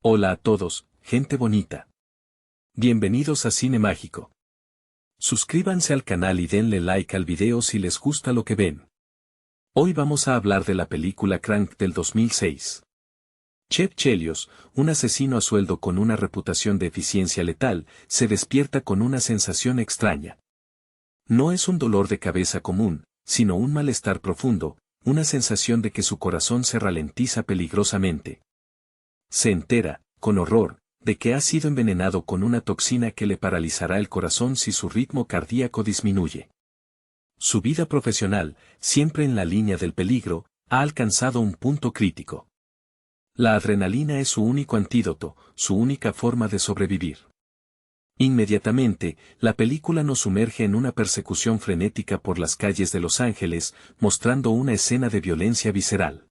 Hola a todos, gente bonita. Bienvenidos a Cine Mágico. Suscríbanse al canal y denle like al video si les gusta lo que ven. Hoy vamos a hablar de la película Crank del 2006. Chev Chelios, un asesino a sueldo con una reputación de eficiencia letal, se despierta con una sensación extraña. No es un dolor de cabeza común, sino un malestar profundo, una sensación de que su corazón se ralentiza peligrosamente. Se entera, con horror, de que ha sido envenenado con una toxina que le paralizará el corazón si su ritmo cardíaco disminuye. Su vida profesional, siempre en la línea del peligro, ha alcanzado un punto crítico. La adrenalina es su único antídoto, su única forma de sobrevivir. Inmediatamente, la película nos sumerge en una persecución frenética por las calles de Los Ángeles, mostrando una escena de violencia visceral.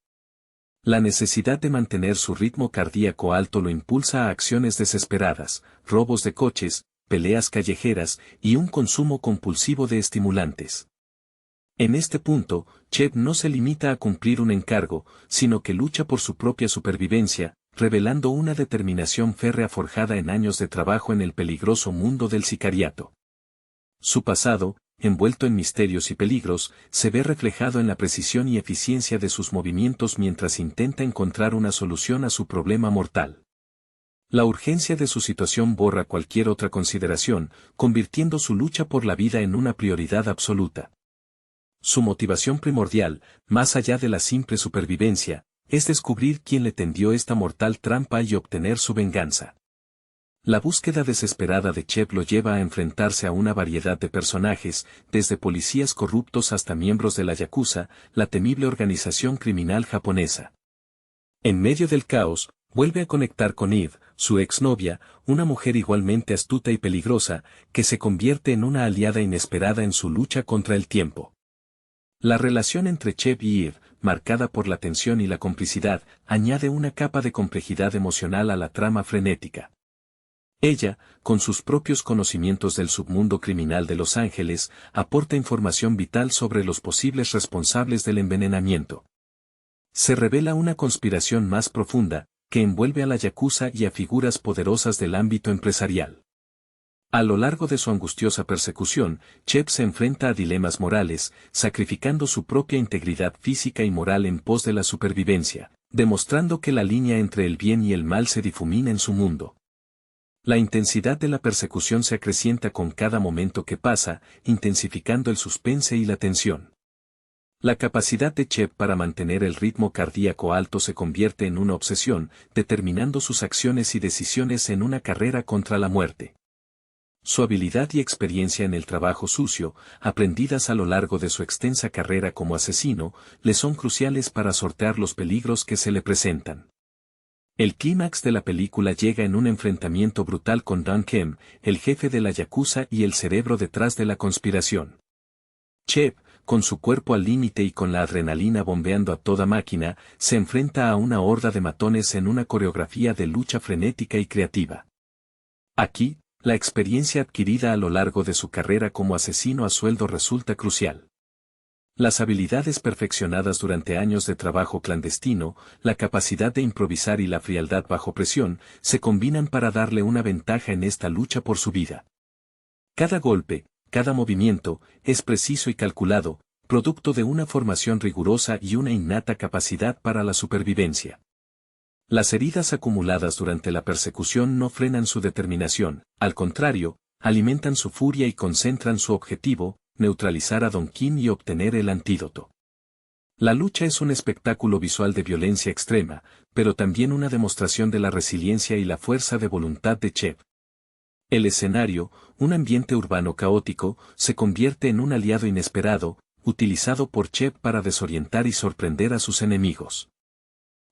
La necesidad de mantener su ritmo cardíaco alto lo impulsa a acciones desesperadas, robos de coches, peleas callejeras y un consumo compulsivo de estimulantes. En este punto, Chev no se limita a cumplir un encargo, sino que lucha por su propia supervivencia, revelando una determinación férrea forjada en años de trabajo en el peligroso mundo del sicariato. Su pasado, envuelto en misterios y peligros, se ve reflejado en la precisión y eficiencia de sus movimientos mientras intenta encontrar una solución a su problema mortal. La urgencia de su situación borra cualquier otra consideración, convirtiendo su lucha por la vida en una prioridad absoluta. Su motivación primordial, más allá de la simple supervivencia, es descubrir quién le tendió esta mortal trampa y obtener su venganza. La búsqueda desesperada de Chev lo lleva a enfrentarse a una variedad de personajes, desde policías corruptos hasta miembros de la Yakuza, la temible organización criminal japonesa. En medio del caos, vuelve a conectar con Eve, su exnovia, una mujer igualmente astuta y peligrosa, que se convierte en una aliada inesperada en su lucha contra el tiempo. La relación entre Chev y Eve, marcada por la tensión y la complicidad, añade una capa de complejidad emocional a la trama frenética. Ella, con sus propios conocimientos del submundo criminal de Los Ángeles, aporta información vital sobre los posibles responsables del envenenamiento. Se revela una conspiración más profunda, que envuelve a la Yakuza y a figuras poderosas del ámbito empresarial. A lo largo de su angustiosa persecución, Chev se enfrenta a dilemas morales, sacrificando su propia integridad física y moral en pos de la supervivencia, demostrando que la línea entre el bien y el mal se difumina en su mundo. La intensidad de la persecución se acrecienta con cada momento que pasa, intensificando el suspense y la tensión. La capacidad de Chev para mantener el ritmo cardíaco alto se convierte en una obsesión, determinando sus acciones y decisiones en una carrera contra la muerte. Su habilidad y experiencia en el trabajo sucio, aprendidas a lo largo de su extensa carrera como asesino, le son cruciales para sortear los peligros que se le presentan. El clímax de la película llega en un enfrentamiento brutal con Don Kem, el jefe de la Yakuza y el cerebro detrás de la conspiración. Chev, con su cuerpo al límite y con la adrenalina bombeando a toda máquina, se enfrenta a una horda de matones en una coreografía de lucha frenética y creativa. Aquí, la experiencia adquirida a lo largo de su carrera como asesino a sueldo resulta crucial. Las habilidades perfeccionadas durante años de trabajo clandestino, la capacidad de improvisar y la frialdad bajo presión, se combinan para darle una ventaja en esta lucha por su vida. Cada golpe, cada movimiento, es preciso y calculado, producto de una formación rigurosa y una innata capacidad para la supervivencia. Las heridas acumuladas durante la persecución no frenan su determinación, al contrario, alimentan su furia y concentran su objetivo, neutralizar a Don Kim y obtener el antídoto. La lucha es un espectáculo visual de violencia extrema, pero también una demostración de la resiliencia y la fuerza de voluntad de Chev. El escenario, un ambiente urbano caótico, se convierte en un aliado inesperado, utilizado por Chev para desorientar y sorprender a sus enemigos.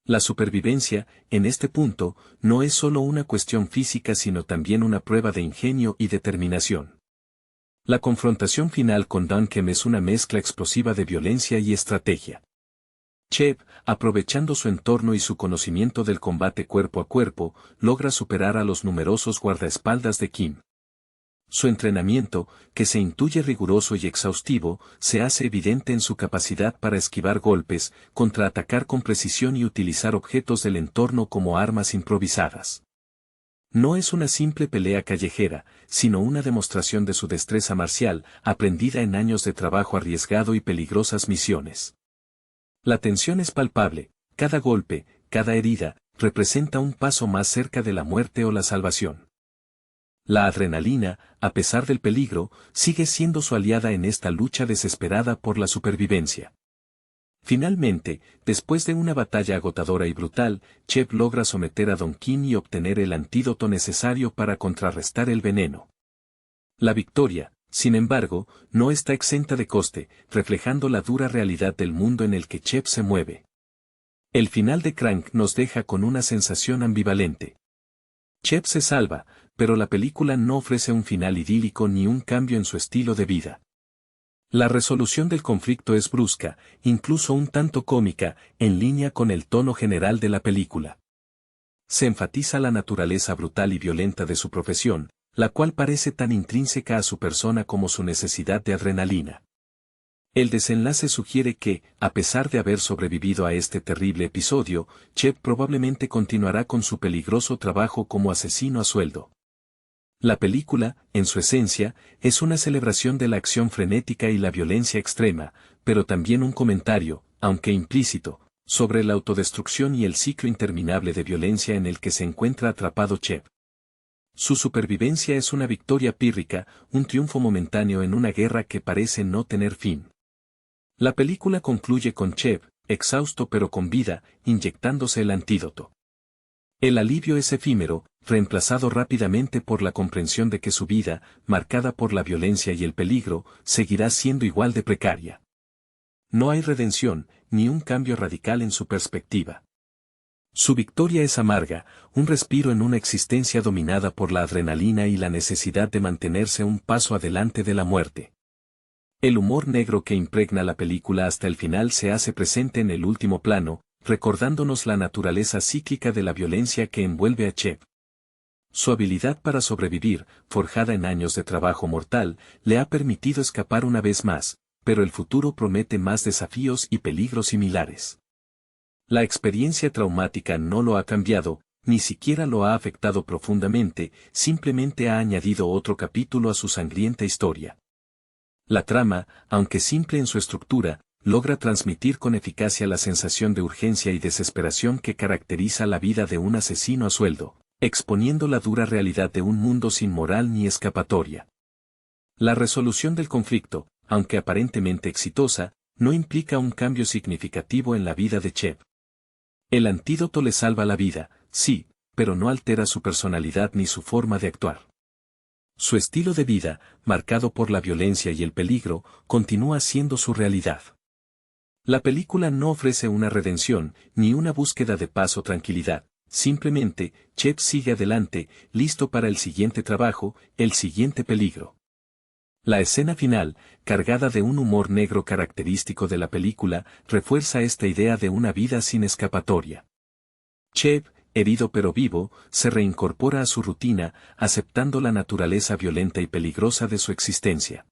La supervivencia, en este punto, no es solo una cuestión física sino también una prueba de ingenio y determinación. La confrontación final con Don Kem es una mezcla explosiva de violencia y estrategia. Chev, aprovechando su entorno y su conocimiento del combate cuerpo a cuerpo, logra superar a los numerosos guardaespaldas de Kim. Su entrenamiento, que se intuye riguroso y exhaustivo, se hace evidente en su capacidad para esquivar golpes, contraatacar con precisión y utilizar objetos del entorno como armas improvisadas. No es una simple pelea callejera, sino una demostración de su destreza marcial, aprendida en años de trabajo arriesgado y peligrosas misiones. La tensión es palpable, cada golpe, cada herida, representa un paso más cerca de la muerte o la salvación. La adrenalina, a pesar del peligro, sigue siendo su aliada en esta lucha desesperada por la supervivencia. Finalmente, después de una batalla agotadora y brutal, Chep logra someter a Don Kim y obtener el antídoto necesario para contrarrestar el veneno. La victoria, sin embargo, no está exenta de coste, reflejando la dura realidad del mundo en el que Chep se mueve. El final de Crank nos deja con una sensación ambivalente. Chep se salva, pero la película no ofrece un final idílico ni un cambio en su estilo de vida. La resolución del conflicto es brusca, incluso un tanto cómica, en línea con el tono general de la película. Se enfatiza la naturaleza brutal y violenta de su profesión, la cual parece tan intrínseca a su persona como su necesidad de adrenalina. El desenlace sugiere que, a pesar de haber sobrevivido a este terrible episodio, Chep probablemente continuará con su peligroso trabajo como asesino a sueldo. La película, en su esencia, es una celebración de la acción frenética y la violencia extrema, pero también un comentario, aunque implícito, sobre la autodestrucción y el ciclo interminable de violencia en el que se encuentra atrapado Chep. Su supervivencia es una victoria pírrica, un triunfo momentáneo en una guerra que parece no tener fin. La película concluye con Chep, exhausto pero con vida, inyectándose el antídoto. El alivio es efímero, reemplazado rápidamente por la comprensión de que su vida, marcada por la violencia y el peligro, seguirá siendo igual de precaria. No hay redención, ni un cambio radical en su perspectiva. Su victoria es amarga, un respiro en una existencia dominada por la adrenalina y la necesidad de mantenerse un paso adelante de la muerte. El humor negro que impregna la película hasta el final se hace presente en el último plano, recordándonos la naturaleza cíclica de la violencia que envuelve a Chep. Su habilidad para sobrevivir, forjada en años de trabajo mortal, le ha permitido escapar una vez más, pero el futuro promete más desafíos y peligros similares. La experiencia traumática no lo ha cambiado, ni siquiera lo ha afectado profundamente, simplemente ha añadido otro capítulo a su sangrienta historia. La trama, aunque simple en su estructura, logra transmitir con eficacia la sensación de urgencia y desesperación que caracteriza la vida de un asesino a sueldo, exponiendo la dura realidad de un mundo sin moral ni escapatoria. La resolución del conflicto, aunque aparentemente exitosa, no implica un cambio significativo en la vida de Chep. El antídoto le salva la vida, sí, pero no altera su personalidad ni su forma de actuar. Su estilo de vida, marcado por la violencia y el peligro, continúa siendo su realidad. La película no ofrece una redención, ni una búsqueda de paz o tranquilidad, simplemente, Chep sigue adelante, listo para el siguiente trabajo, el siguiente peligro. La escena final, cargada de un humor negro característico de la película, refuerza esta idea de una vida sin escapatoria. Chep, herido pero vivo, se reincorpora a su rutina, aceptando la naturaleza violenta y peligrosa de su existencia.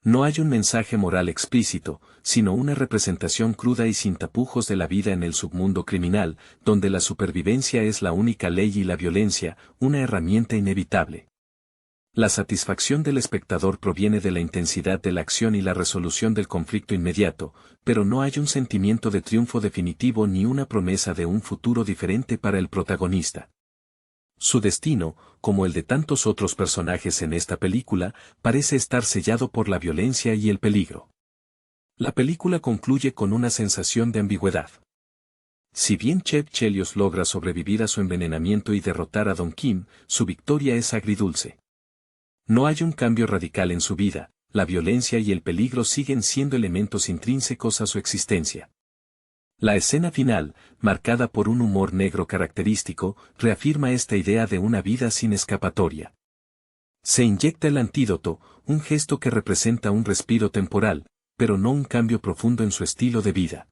No hay un mensaje moral explícito, sino una representación cruda y sin tapujos de la vida en el submundo criminal, donde la supervivencia es la única ley y la violencia, una herramienta inevitable. La satisfacción del espectador proviene de la intensidad de la acción y la resolución del conflicto inmediato, pero no hay un sentimiento de triunfo definitivo ni una promesa de un futuro diferente para el protagonista. Su destino, como el de tantos otros personajes en esta película, parece estar sellado por la violencia y el peligro. La película concluye con una sensación de ambigüedad. Si bien Chep Chelios logra sobrevivir a su envenenamiento y derrotar a Don Kim, su victoria es agridulce. No hay un cambio radical en su vida, la violencia y el peligro siguen siendo elementos intrínsecos a su existencia. La escena final, marcada por un humor negro característico, reafirma esta idea de una vida sin escapatoria. Se inyecta el antídoto, un gesto que representa un respiro temporal, pero no un cambio profundo en su estilo de vida.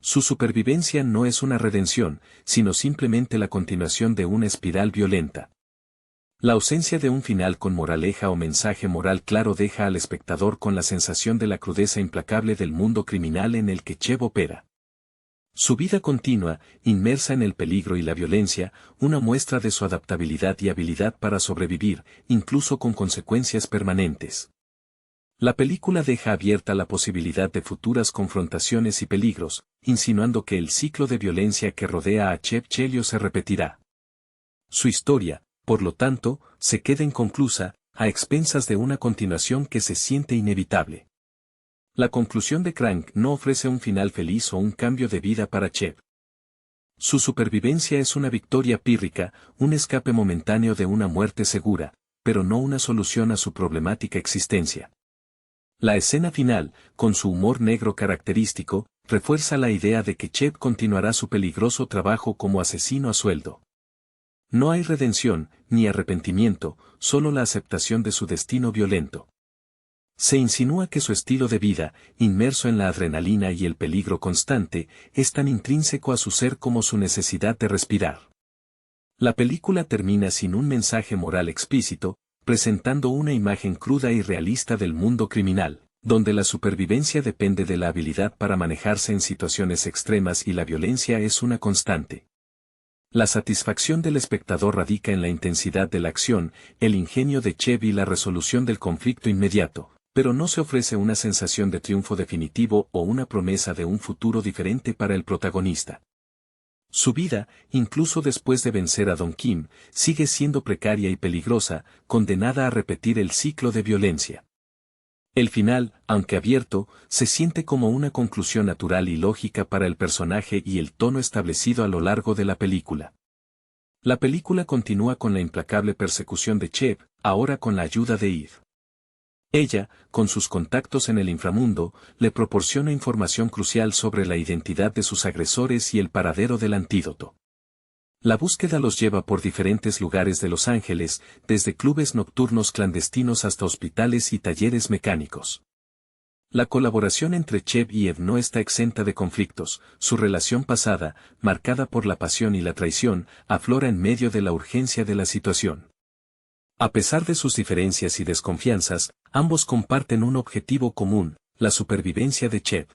Su supervivencia no es una redención, sino simplemente la continuación de una espiral violenta. La ausencia de un final con moraleja o mensaje moral claro deja al espectador con la sensación de la crudeza implacable del mundo criminal en el que Chev opera. Su vida continua, inmersa en el peligro y la violencia, una muestra de su adaptabilidad y habilidad para sobrevivir, incluso con consecuencias permanentes. La película deja abierta la posibilidad de futuras confrontaciones y peligros, insinuando que el ciclo de violencia que rodea a Chev Chelios se repetirá. Su historia, por lo tanto, se queda inconclusa, a expensas de una continuación que se siente inevitable. La conclusión de Crank no ofrece un final feliz o un cambio de vida para Chev. Su supervivencia es una victoria pírrica, un escape momentáneo de una muerte segura, pero no una solución a su problemática existencia. La escena final, con su humor negro característico, refuerza la idea de que Chev continuará su peligroso trabajo como asesino a sueldo. No hay redención, ni arrepentimiento, solo la aceptación de su destino violento. Se insinúa que su estilo de vida, inmerso en la adrenalina y el peligro constante, es tan intrínseco a su ser como su necesidad de respirar. La película termina sin un mensaje moral explícito, presentando una imagen cruda y realista del mundo criminal, donde la supervivencia depende de la habilidad para manejarse en situaciones extremas y la violencia es una constante. La satisfacción del espectador radica en la intensidad de la acción, el ingenio de Chev y la resolución del conflicto inmediato, pero no se ofrece una sensación de triunfo definitivo o una promesa de un futuro diferente para el protagonista. Su vida, incluso después de vencer a Don Kim, sigue siendo precaria y peligrosa, condenada a repetir el ciclo de violencia. El final, aunque abierto, se siente como una conclusión natural y lógica para el personaje y el tono establecido a lo largo de la película. La película continúa con la implacable persecución de Chev, ahora con la ayuda de Eve. Ella, con sus contactos en el inframundo, le proporciona información crucial sobre la identidad de sus agresores y el paradero del antídoto. La búsqueda los lleva por diferentes lugares de Los Ángeles, desde clubes nocturnos clandestinos hasta hospitales y talleres mecánicos. La colaboración entre Chev y Eve no está exenta de conflictos, su relación pasada, marcada por la pasión y la traición, aflora en medio de la urgencia de la situación. A pesar de sus diferencias y desconfianzas, ambos comparten un objetivo común, la supervivencia de Chev.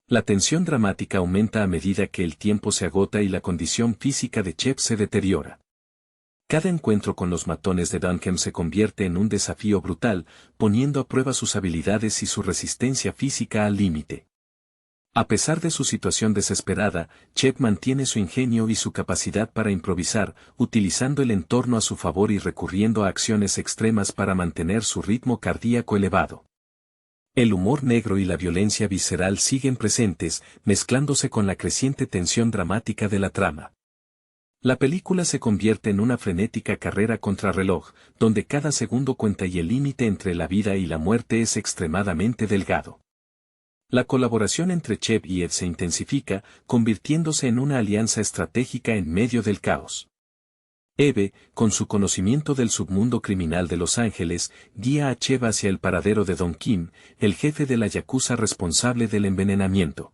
La tensión dramática aumenta a medida que el tiempo se agota y la condición física de Chev se deteriora. Cada encuentro con los matones de Dunham se convierte en un desafío brutal, poniendo a prueba sus habilidades y su resistencia física al límite. A pesar de su situación desesperada, Chev mantiene su ingenio y su capacidad para improvisar, utilizando el entorno a su favor y recurriendo a acciones extremas para mantener su ritmo cardíaco elevado. El humor negro y la violencia visceral siguen presentes, mezclándose con la creciente tensión dramática de la trama. La película se convierte en una frenética carrera contrarreloj, donde cada segundo cuenta y el límite entre la vida y la muerte es extremadamente delgado. La colaboración entre Chev y Eve se intensifica, convirtiéndose en una alianza estratégica en medio del caos. Eve, con su conocimiento del submundo criminal de Los Ángeles, guía a Chev hacia el paradero de Don Kim, el jefe de la yakuza responsable del envenenamiento.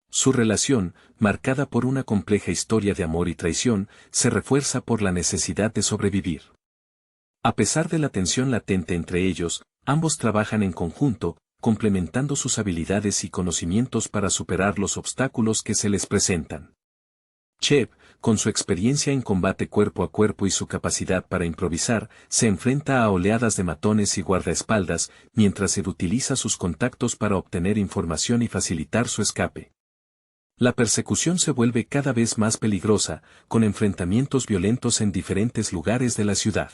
Su relación, marcada por una compleja historia de amor y traición, se refuerza por la necesidad de sobrevivir. A pesar de la tensión latente entre ellos, ambos trabajan en conjunto, complementando sus habilidades y conocimientos para superar los obstáculos que se les presentan. Chev, con su experiencia en combate cuerpo a cuerpo y su capacidad para improvisar, se enfrenta a oleadas de matones y guardaespaldas, mientras Eve utiliza sus contactos para obtener información y facilitar su escape. La persecución se vuelve cada vez más peligrosa, con enfrentamientos violentos en diferentes lugares de la ciudad.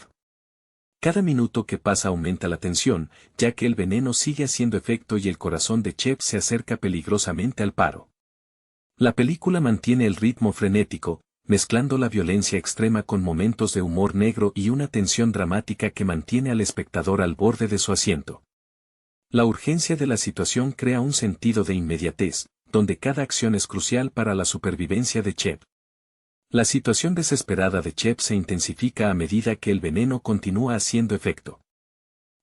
Cada minuto que pasa aumenta la tensión, ya que el veneno sigue haciendo efecto y el corazón de Chev se acerca peligrosamente al paro. La película mantiene el ritmo frenético, mezclando la violencia extrema con momentos de humor negro y una tensión dramática que mantiene al espectador al borde de su asiento. La urgencia de la situación crea un sentido de inmediatez, donde cada acción es crucial para la supervivencia de Chev. La situación desesperada de Chev se intensifica a medida que el veneno continúa haciendo efecto.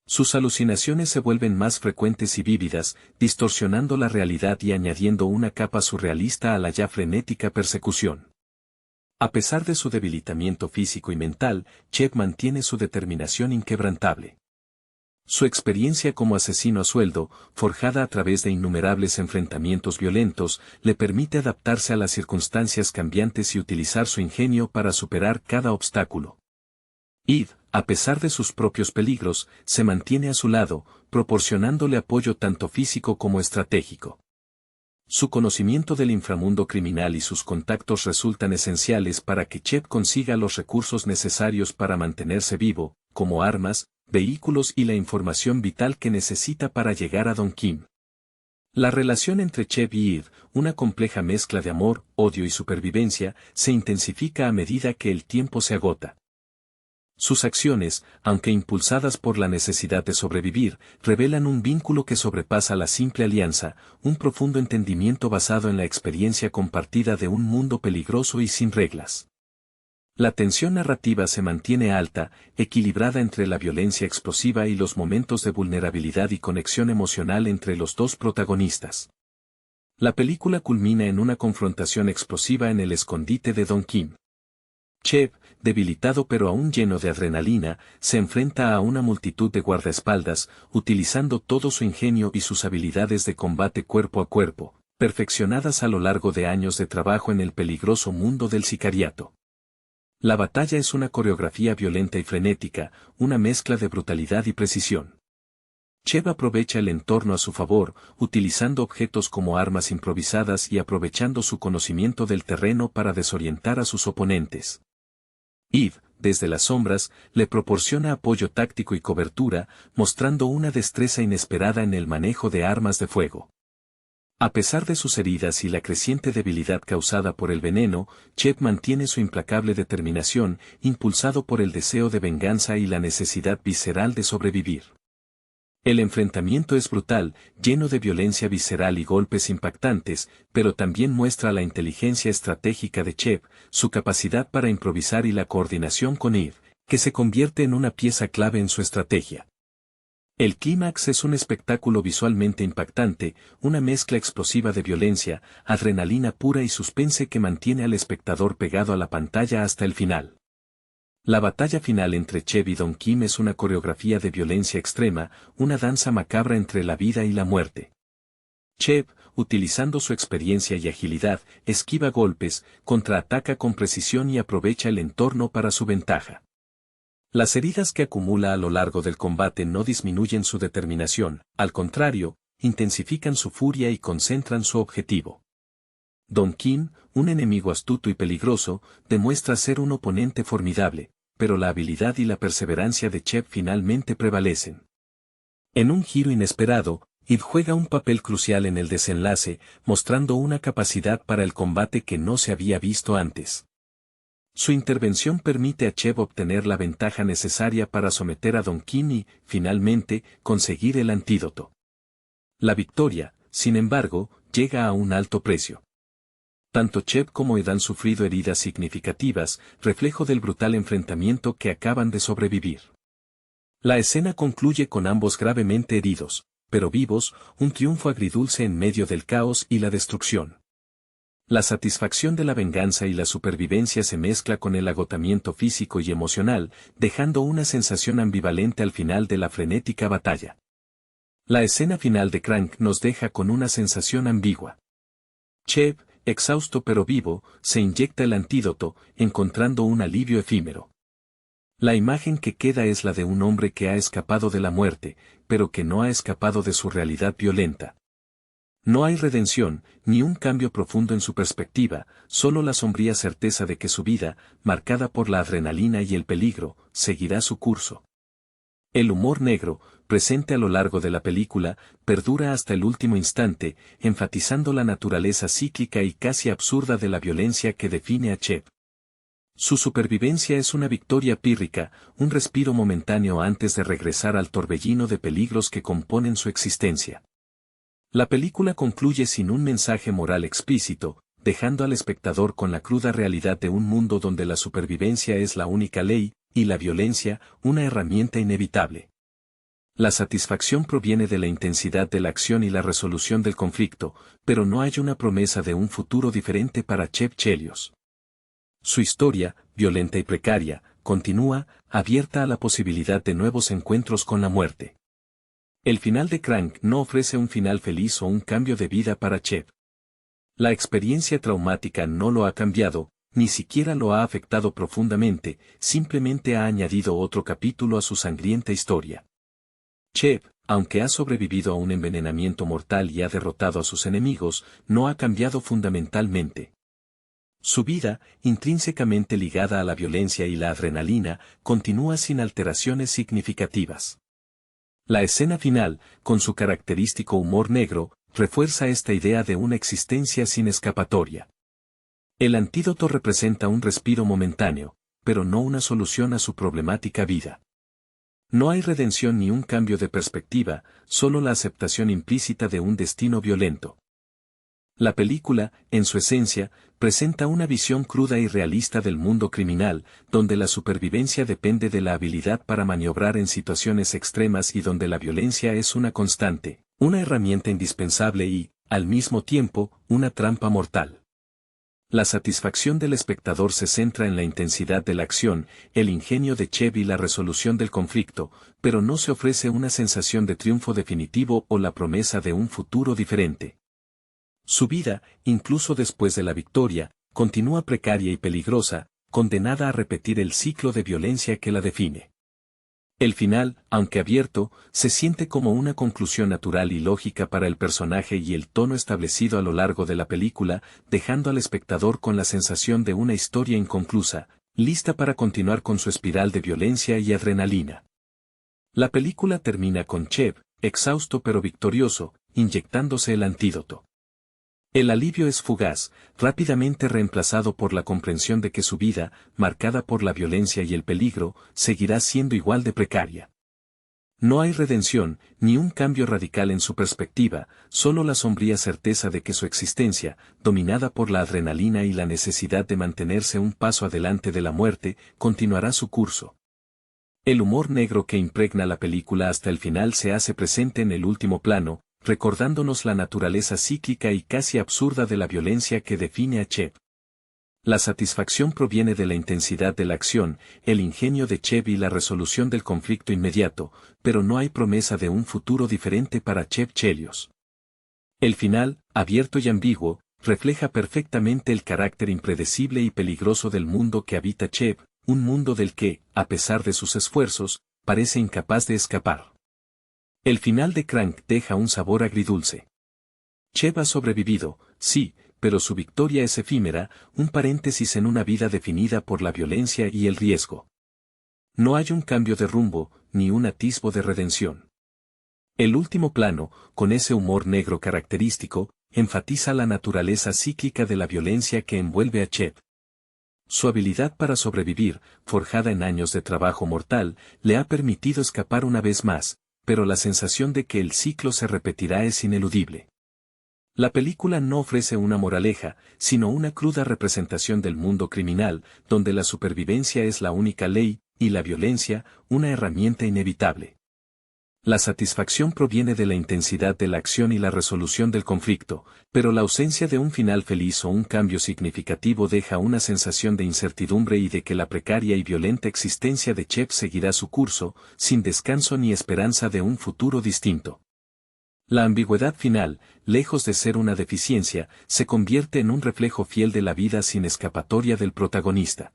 Sus alucinaciones se vuelven más frecuentes y vívidas, distorsionando la realidad y añadiendo una capa surrealista a la ya frenética persecución. A pesar de su debilitamiento físico y mental, Cheb mantiene su determinación inquebrantable. Su experiencia como asesino a sueldo, forjada a través de innumerables enfrentamientos violentos, le permite adaptarse a las circunstancias cambiantes y utilizar su ingenio para superar cada obstáculo. Eve, a pesar de sus propios peligros, se mantiene a su lado, proporcionándole apoyo tanto físico como estratégico. Su conocimiento del inframundo criminal y sus contactos resultan esenciales para que Cheb consiga los recursos necesarios para mantenerse vivo, como armas, vehículos y la información vital que necesita para llegar a Don Kim. La relación entre Cheb y Eve, una compleja mezcla de amor, odio y supervivencia, se intensifica a medida que el tiempo se agota. Sus acciones, aunque impulsadas por la necesidad de sobrevivir, revelan un vínculo que sobrepasa la simple alianza, un profundo entendimiento basado en la experiencia compartida de un mundo peligroso y sin reglas. La tensión narrativa se mantiene alta, equilibrada entre la violencia explosiva y los momentos de vulnerabilidad y conexión emocional entre los dos protagonistas. La película culmina en una confrontación explosiva en el escondite de Don Kim. Cheb, debilitado pero aún lleno de adrenalina, se enfrenta a una multitud de guardaespaldas, utilizando todo su ingenio y sus habilidades de combate cuerpo a cuerpo, perfeccionadas a lo largo de años de trabajo en el peligroso mundo del sicariato. La batalla es una coreografía violenta y frenética, una mezcla de brutalidad y precisión. Cheb aprovecha el entorno a su favor, utilizando objetos como armas improvisadas y aprovechando su conocimiento del terreno para desorientar a sus oponentes. Eve, desde las sombras, le proporciona apoyo táctico y cobertura, mostrando una destreza inesperada en el manejo de armas de fuego. A pesar de sus heridas y la creciente debilidad causada por el veneno, Cheb mantiene su implacable determinación, impulsado por el deseo de venganza y la necesidad visceral de sobrevivir. El enfrentamiento es brutal, lleno de violencia visceral y golpes impactantes, pero también muestra la inteligencia estratégica de Cheb, su capacidad para improvisar y la coordinación con Eve, que se convierte en una pieza clave en su estrategia. El clímax es un espectáculo visualmente impactante, una mezcla explosiva de violencia, adrenalina pura y suspense que mantiene al espectador pegado a la pantalla hasta el final. La batalla final entre Cheb y Don Kim es una coreografía de violencia extrema, una danza macabra entre la vida y la muerte. Cheb, utilizando su experiencia y agilidad, esquiva golpes, contraataca con precisión y aprovecha el entorno para su ventaja. Las heridas que acumula a lo largo del combate no disminuyen su determinación, al contrario, intensifican su furia y concentran su objetivo. Don Kim, un enemigo astuto y peligroso, demuestra ser un oponente formidable, pero la habilidad y la perseverancia de Cheb finalmente prevalecen. En un giro inesperado, Eve juega un papel crucial en el desenlace, mostrando una capacidad para el combate que no se había visto antes. Su intervención permite a Cheb obtener la ventaja necesaria para someter a Don Kim y, finalmente, conseguir el antídoto. La victoria, sin embargo, llega a un alto precio. Tanto Cheb como Ed han sufrido heridas significativas, reflejo del brutal enfrentamiento que acaban de sobrevivir. La escena concluye con ambos gravemente heridos, pero vivos, un triunfo agridulce en medio del caos y la destrucción. La satisfacción de la venganza y la supervivencia se mezcla con el agotamiento físico y emocional, dejando una sensación ambivalente al final de la frenética batalla. La escena final de Crank nos deja con una sensación ambigua. Cheb, exhausto pero vivo, se inyecta el antídoto, encontrando un alivio efímero. La imagen que queda es la de un hombre que ha escapado de la muerte, pero que no ha escapado de su realidad violenta. No hay redención, ni un cambio profundo en su perspectiva, solo la sombría certeza de que su vida, marcada por la adrenalina y el peligro, seguirá su curso. El humor negro, presente a lo largo de la película, perdura hasta el último instante, enfatizando la naturaleza cíclica y casi absurda de la violencia que define a Cheb. Su supervivencia es una victoria pírrica, un respiro momentáneo antes de regresar al torbellino de peligros que componen su existencia. La película concluye sin un mensaje moral explícito, dejando al espectador con la cruda realidad de un mundo donde la supervivencia es la única ley, y la violencia, una herramienta inevitable. La satisfacción proviene de la intensidad de la acción y la resolución del conflicto, pero no hay una promesa de un futuro diferente para Cheb Chelios. Su historia, violenta y precaria, continúa, abierta a la posibilidad de nuevos encuentros con la muerte. El final de Crank no ofrece un final feliz o un cambio de vida para Chev. La experiencia traumática no lo ha cambiado, ni siquiera lo ha afectado profundamente, simplemente ha añadido otro capítulo a su sangrienta historia. Chev, aunque ha sobrevivido a un envenenamiento mortal y ha derrotado a sus enemigos, no ha cambiado fundamentalmente. Su vida, intrínsecamente ligada a la violencia y la adrenalina, continúa sin alteraciones significativas. La escena final, con su característico humor negro, refuerza esta idea de una existencia sin escapatoria. El antídoto representa un respiro momentáneo, pero no una solución a su problemática vida. No hay redención ni un cambio de perspectiva, solo la aceptación implícita de un destino violento. La película, en su esencia, presenta una visión cruda y realista del mundo criminal, donde la supervivencia depende de la habilidad para maniobrar en situaciones extremas y donde la violencia es una constante, una herramienta indispensable y, al mismo tiempo, una trampa mortal. La satisfacción del espectador se centra en la intensidad de la acción, el ingenio de Chev y la resolución del conflicto, pero no se ofrece una sensación de triunfo definitivo o la promesa de un futuro diferente. Su vida, incluso después de la victoria, continúa precaria y peligrosa, condenada a repetir el ciclo de violencia que la define. El final, aunque abierto, se siente como una conclusión natural y lógica para el personaje y el tono establecido a lo largo de la película, dejando al espectador con la sensación de una historia inconclusa, lista para continuar con su espiral de violencia y adrenalina. La película termina con Chev, exhausto pero victorioso, inyectándose el antídoto. El alivio es fugaz, rápidamente reemplazado por la comprensión de que su vida, marcada por la violencia y el peligro, seguirá siendo igual de precaria. No hay redención, ni un cambio radical en su perspectiva, solo la sombría certeza de que su existencia, dominada por la adrenalina y la necesidad de mantenerse un paso adelante de la muerte, continuará su curso. El humor negro que impregna la película hasta el final se hace presente en el último plano, recordándonos la naturaleza cíclica y casi absurda de la violencia que define a Chev. La satisfacción proviene de la intensidad de la acción, el ingenio de Chev y la resolución del conflicto inmediato, pero no hay promesa de un futuro diferente para Chev Chelios. El final, abierto y ambiguo, refleja perfectamente el carácter impredecible y peligroso del mundo que habita Chev, un mundo del que, a pesar de sus esfuerzos, parece incapaz de escapar. El final de Crank deja un sabor agridulce. Chev ha sobrevivido, sí, pero su victoria es efímera, un paréntesis en una vida definida por la violencia y el riesgo. No hay un cambio de rumbo, ni un atisbo de redención. El último plano, con ese humor negro característico, enfatiza la naturaleza cíclica de la violencia que envuelve a Chev. Su habilidad para sobrevivir, forjada en años de trabajo mortal, le ha permitido escapar una vez más, pero la sensación de que el ciclo se repetirá es ineludible. La película no ofrece una moraleja, sino una cruda representación del mundo criminal, donde la supervivencia es la única ley, y la violencia, una herramienta inevitable. La satisfacción proviene de la intensidad de la acción y la resolución del conflicto, pero la ausencia de un final feliz o un cambio significativo deja una sensación de incertidumbre y de que la precaria y violenta existencia de Chev seguirá su curso, sin descanso ni esperanza de un futuro distinto. La ambigüedad final, lejos de ser una deficiencia, se convierte en un reflejo fiel de la vida sin escapatoria del protagonista.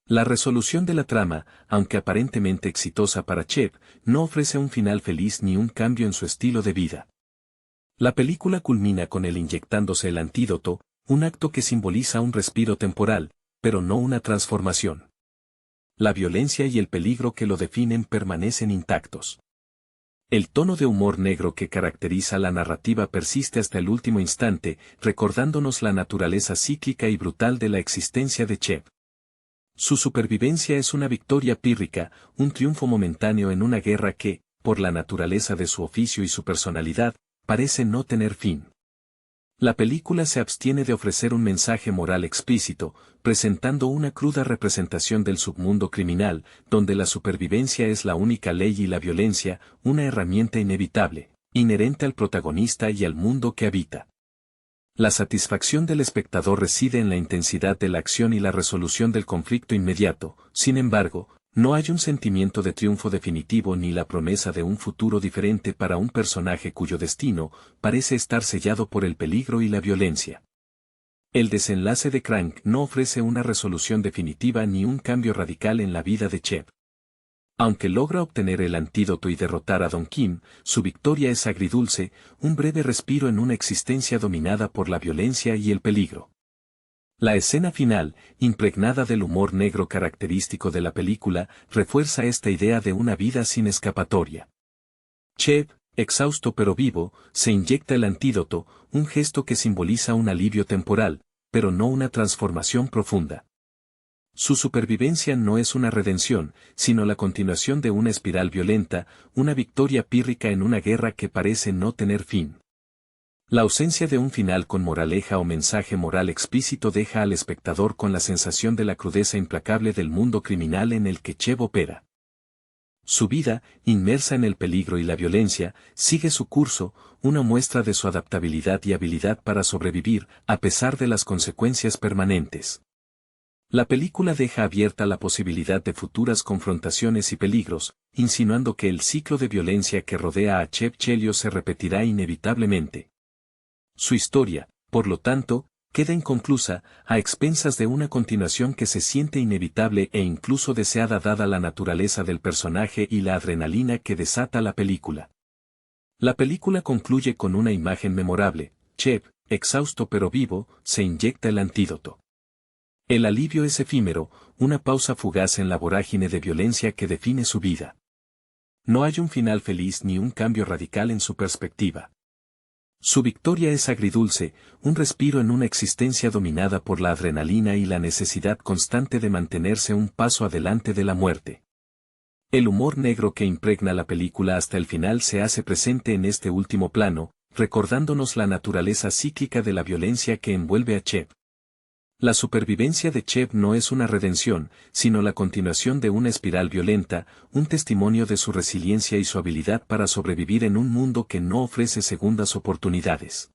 La resolución de la trama, aunque aparentemente exitosa para Chev, no ofrece un final feliz ni un cambio en su estilo de vida. La película culmina con él inyectándose el antídoto, un acto que simboliza un respiro temporal, pero no una transformación. La violencia y el peligro que lo definen permanecen intactos. El tono de humor negro que caracteriza la narrativa persiste hasta el último instante, recordándonos la naturaleza cíclica y brutal de la existencia de Chev. Su supervivencia es una victoria pírrica, un triunfo momentáneo en una guerra que, por la naturaleza de su oficio y su personalidad, parece no tener fin. La película se abstiene de ofrecer un mensaje moral explícito, presentando una cruda representación del submundo criminal, donde la supervivencia es la única ley y la violencia, una herramienta inevitable, inherente al protagonista y al mundo que habita. La satisfacción del espectador reside en la intensidad de la acción y la resolución del conflicto inmediato. Sin embargo, no hay un sentimiento de triunfo definitivo ni la promesa de un futuro diferente para un personaje cuyo destino parece estar sellado por el peligro y la violencia. El desenlace de Crank no ofrece una resolución definitiva ni un cambio radical en la vida de Chev. Aunque logra obtener el antídoto y derrotar a Don Kim, su victoria es agridulce, un breve respiro en una existencia dominada por la violencia y el peligro. La escena final, impregnada del humor negro característico de la película, refuerza esta idea de una vida sin escapatoria. Chev, exhausto pero vivo, se inyecta el antídoto, un gesto que simboliza un alivio temporal, pero no una transformación profunda. Su supervivencia no es una redención, sino la continuación de una espiral violenta, una victoria pírrica en una guerra que parece no tener fin. La ausencia de un final con moraleja o mensaje moral explícito deja al espectador con la sensación de la crudeza implacable del mundo criminal en el que Chev opera. Su vida, inmersa en el peligro y la violencia, sigue su curso, una muestra de su adaptabilidad y habilidad para sobrevivir, a pesar de las consecuencias permanentes. La película deja abierta la posibilidad de futuras confrontaciones y peligros, insinuando que el ciclo de violencia que rodea a Chev Chelios se repetirá inevitablemente. Su historia, por lo tanto, queda inconclusa, a expensas de una continuación que se siente inevitable e incluso deseada dada la naturaleza del personaje y la adrenalina que desata la película. La película concluye con una imagen memorable: Chev, exhausto pero vivo, se inyecta el antídoto. El alivio es efímero, una pausa fugaz en la vorágine de violencia que define su vida. No hay un final feliz ni un cambio radical en su perspectiva. Su victoria es agridulce, un respiro en una existencia dominada por la adrenalina y la necesidad constante de mantenerse un paso adelante de la muerte. El humor negro que impregna la película hasta el final se hace presente en este último plano, recordándonos la naturaleza cíclica de la violencia que envuelve a Chev. La supervivencia de Chev no es una redención, sino la continuación de una espiral violenta, un testimonio de su resiliencia y su habilidad para sobrevivir en un mundo que no ofrece segundas oportunidades.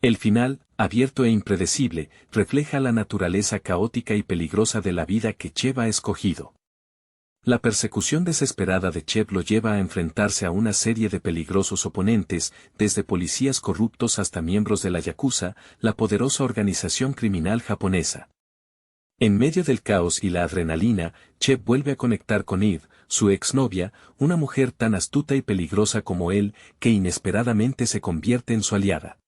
El final, abierto e impredecible, refleja la naturaleza caótica y peligrosa de la vida que Chev ha escogido. La persecución desesperada de Chev lo lleva a enfrentarse a una serie de peligrosos oponentes, desde policías corruptos hasta miembros de la Yakuza, la poderosa organización criminal japonesa. En medio del caos y la adrenalina, Chev vuelve a conectar con Eve, su exnovia, una mujer tan astuta y peligrosa como él, que inesperadamente se convierte en su aliada.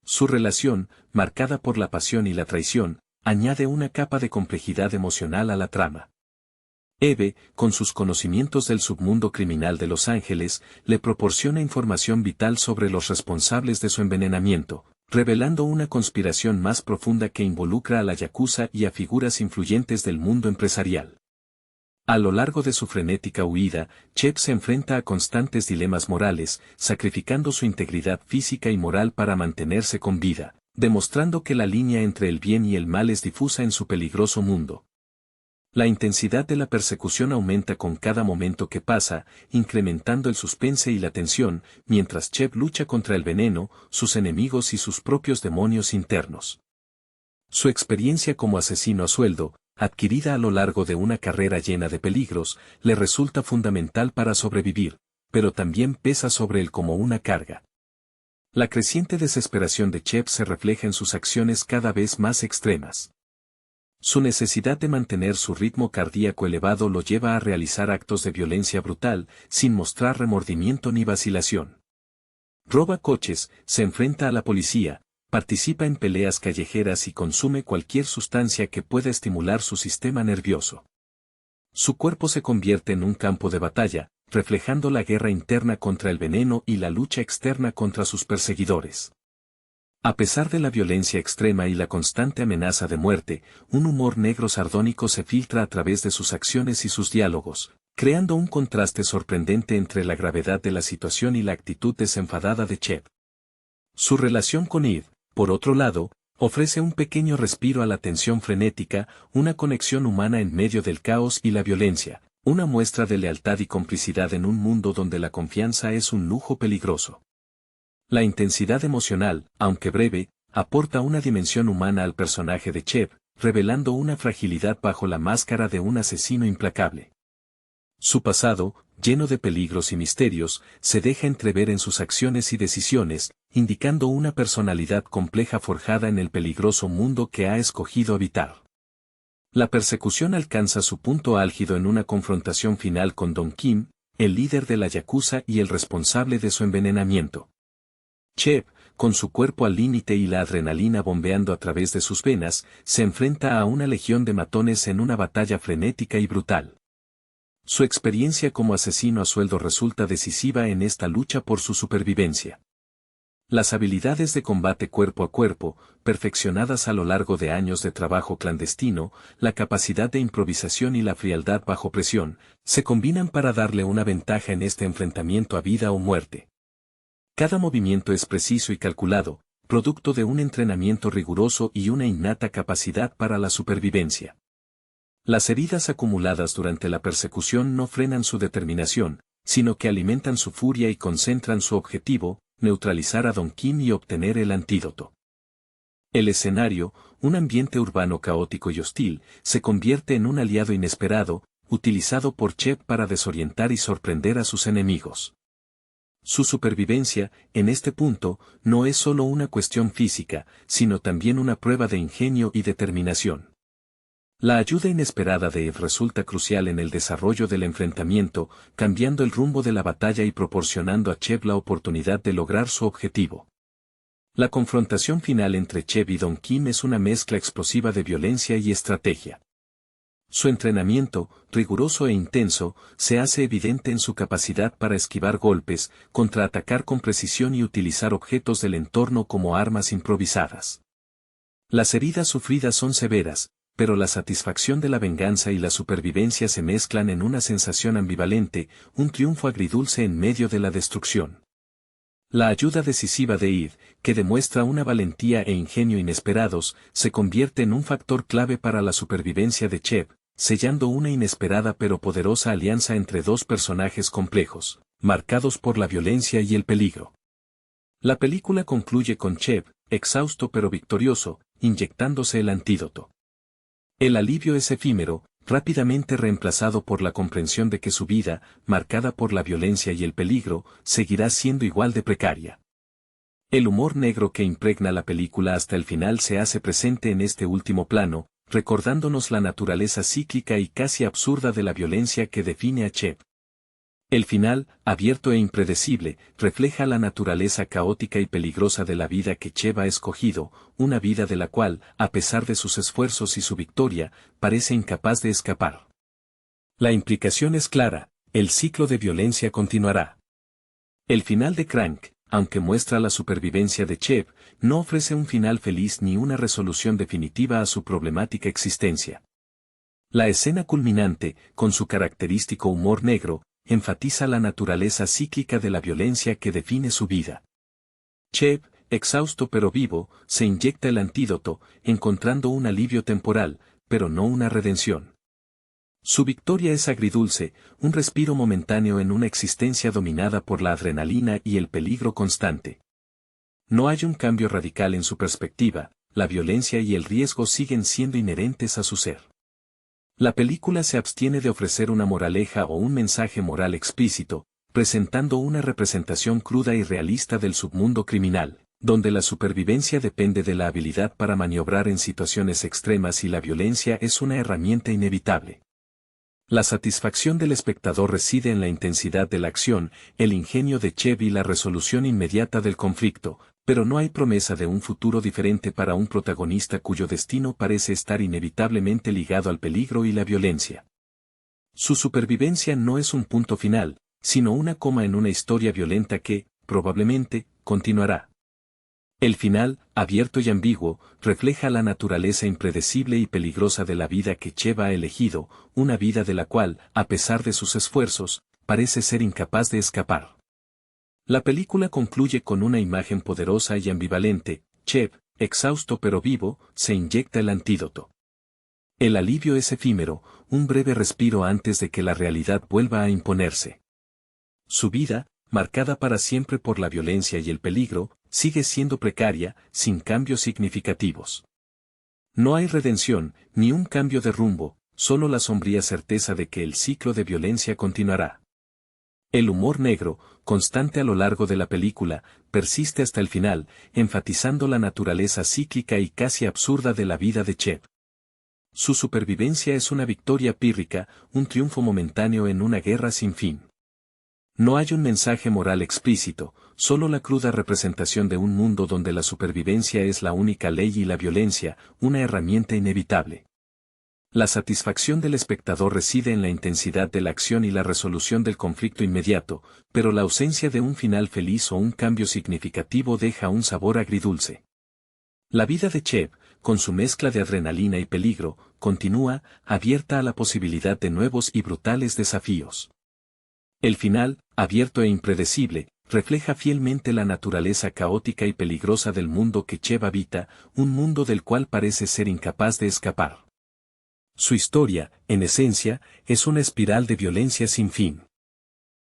Su relación, marcada por la pasión y la traición, añade una capa de complejidad emocional a la trama. Eve, con sus conocimientos del submundo criminal de Los Ángeles, le proporciona información vital sobre los responsables de su envenenamiento, revelando una conspiración más profunda que involucra a la Yakuza y a figuras influyentes del mundo empresarial. A lo largo de su frenética huida, Chev se enfrenta a constantes dilemas morales, sacrificando su integridad física y moral para mantenerse con vida, demostrando que la línea entre el bien y el mal es difusa en su peligroso mundo. La intensidad de la persecución aumenta con cada momento que pasa, incrementando el suspense y la tensión, mientras Chev lucha contra el veneno, sus enemigos y sus propios demonios internos. Su experiencia como asesino a sueldo, adquirida a lo largo de una carrera llena de peligros, le resulta fundamental para sobrevivir, pero también pesa sobre él como una carga. La creciente desesperación de Chev se refleja en sus acciones cada vez más extremas. Su necesidad de mantener su ritmo cardíaco elevado lo lleva a realizar actos de violencia brutal, sin mostrar remordimiento ni vacilación. Roba coches, se enfrenta a la policía, participa en peleas callejeras y consume cualquier sustancia que pueda estimular su sistema nervioso. Su cuerpo se convierte en un campo de batalla, reflejando la guerra interna contra el veneno y la lucha externa contra sus perseguidores. A pesar de la violencia extrema y la constante amenaza de muerte, un humor negro sardónico se filtra a través de sus acciones y sus diálogos, creando un contraste sorprendente entre la gravedad de la situación y la actitud desenfadada de Chev. Su relación con Eve, por otro lado, ofrece un pequeño respiro a la tensión frenética, una conexión humana en medio del caos y la violencia, una muestra de lealtad y complicidad en un mundo donde la confianza es un lujo peligroso. La intensidad emocional, aunque breve, aporta una dimensión humana al personaje de Cheb, revelando una fragilidad bajo la máscara de un asesino implacable. Su pasado, lleno de peligros y misterios, se deja entrever en sus acciones y decisiones, indicando una personalidad compleja forjada en el peligroso mundo que ha escogido habitar. La persecución alcanza su punto álgido en una confrontación final con Don Kim, el líder de la Yakuza y el responsable de su envenenamiento. Cheb, con su cuerpo al límite y la adrenalina bombeando a través de sus venas, se enfrenta a una legión de matones en una batalla frenética y brutal. Su experiencia como asesino a sueldo resulta decisiva en esta lucha por su supervivencia. Las habilidades de combate cuerpo a cuerpo, perfeccionadas a lo largo de años de trabajo clandestino, la capacidad de improvisación y la frialdad bajo presión, se combinan para darle una ventaja en este enfrentamiento a vida o muerte. Cada movimiento es preciso y calculado, producto de un entrenamiento riguroso y una innata capacidad para la supervivencia. Las heridas acumuladas durante la persecución no frenan su determinación, sino que alimentan su furia y concentran su objetivo, neutralizar a Don Kim y obtener el antídoto. El escenario, un ambiente urbano caótico y hostil, se convierte en un aliado inesperado, utilizado por Cheb para desorientar y sorprender a sus enemigos. Su supervivencia, en este punto, no es solo una cuestión física, sino también una prueba de ingenio y determinación. La ayuda inesperada de Eve resulta crucial en el desarrollo del enfrentamiento, cambiando el rumbo de la batalla y proporcionando a Cheb la oportunidad de lograr su objetivo. La confrontación final entre Cheb y Don Kim es una mezcla explosiva de violencia y estrategia. Su entrenamiento, riguroso e intenso, se hace evidente en su capacidad para esquivar golpes, contraatacar con precisión y utilizar objetos del entorno como armas improvisadas. Las heridas sufridas son severas, pero la satisfacción de la venganza y la supervivencia se mezclan en una sensación ambivalente, un triunfo agridulce en medio de la destrucción. La ayuda decisiva de Eve, que demuestra una valentía e ingenio inesperados, se convierte en un factor clave para la supervivencia de Cheb, sellando una inesperada pero poderosa alianza entre dos personajes complejos, marcados por la violencia y el peligro. La película concluye con Cheb, exhausto pero victorioso, inyectándose el antídoto. El alivio es efímero, rápidamente reemplazado por la comprensión de que su vida, marcada por la violencia y el peligro, seguirá siendo igual de precaria. El humor negro que impregna la película hasta el final se hace presente en este último plano, recordándonos la naturaleza cíclica y casi absurda de la violencia que define a Cheb. El final, abierto e impredecible, refleja la naturaleza caótica y peligrosa de la vida que Cheb ha escogido, una vida de la cual, a pesar de sus esfuerzos y su victoria, parece incapaz de escapar. La implicación es clara, el ciclo de violencia continuará. El final de Crank, aunque muestra la supervivencia de Cheb, no ofrece un final feliz ni una resolución definitiva a su problemática existencia. La escena culminante, con su característico humor negro, enfatiza la naturaleza cíclica de la violencia que define su vida. Cheb, exhausto pero vivo, se inyecta el antídoto, encontrando un alivio temporal, pero no una redención. Su victoria es agridulce, un respiro momentáneo en una existencia dominada por la adrenalina y el peligro constante. No hay un cambio radical en su perspectiva, la violencia y el riesgo siguen siendo inherentes a su ser. La película se abstiene de ofrecer una moraleja o un mensaje moral explícito, presentando una representación cruda y realista del submundo criminal, donde la supervivencia depende de la habilidad para maniobrar en situaciones extremas y la violencia es una herramienta inevitable. La satisfacción del espectador reside en la intensidad de la acción, el ingenio de Cheb y la resolución inmediata del conflicto, pero no hay promesa de un futuro diferente para un protagonista cuyo destino parece estar inevitablemente ligado al peligro y la violencia. Su supervivencia no es un punto final, sino una coma en una historia violenta que, probablemente, continuará. El final, abierto y ambiguo, refleja la naturaleza impredecible y peligrosa de la vida que Cheb ha elegido, una vida de la cual, a pesar de sus esfuerzos, parece ser incapaz de escapar. La película concluye con una imagen poderosa y ambivalente. Cheb, exhausto pero vivo, se inyecta el antídoto. El alivio es efímero, un breve respiro antes de que la realidad vuelva a imponerse. Su vida, marcada para siempre por la violencia y el peligro, sigue siendo precaria, sin cambios significativos. No hay redención, ni un cambio de rumbo, solo la sombría certeza de que el ciclo de violencia continuará. El humor negro, constante a lo largo de la película, persiste hasta el final, enfatizando la naturaleza cíclica y casi absurda de la vida de Chev. Su supervivencia es una victoria pírrica, un triunfo momentáneo en una guerra sin fin. No hay un mensaje moral explícito, solo la cruda representación de un mundo donde la supervivencia es la única ley y la violencia, una herramienta inevitable. La satisfacción del espectador reside en la intensidad de la acción y la resolución del conflicto inmediato, pero la ausencia de un final feliz o un cambio significativo deja un sabor agridulce. La vida de Chev, con su mezcla de adrenalina y peligro, continúa, abierta a la posibilidad de nuevos y brutales desafíos. El final, abierto e impredecible, refleja fielmente la naturaleza caótica y peligrosa del mundo que Chev habita, un mundo del cual parece ser incapaz de escapar. Su historia, en esencia, es una espiral de violencia sin fin.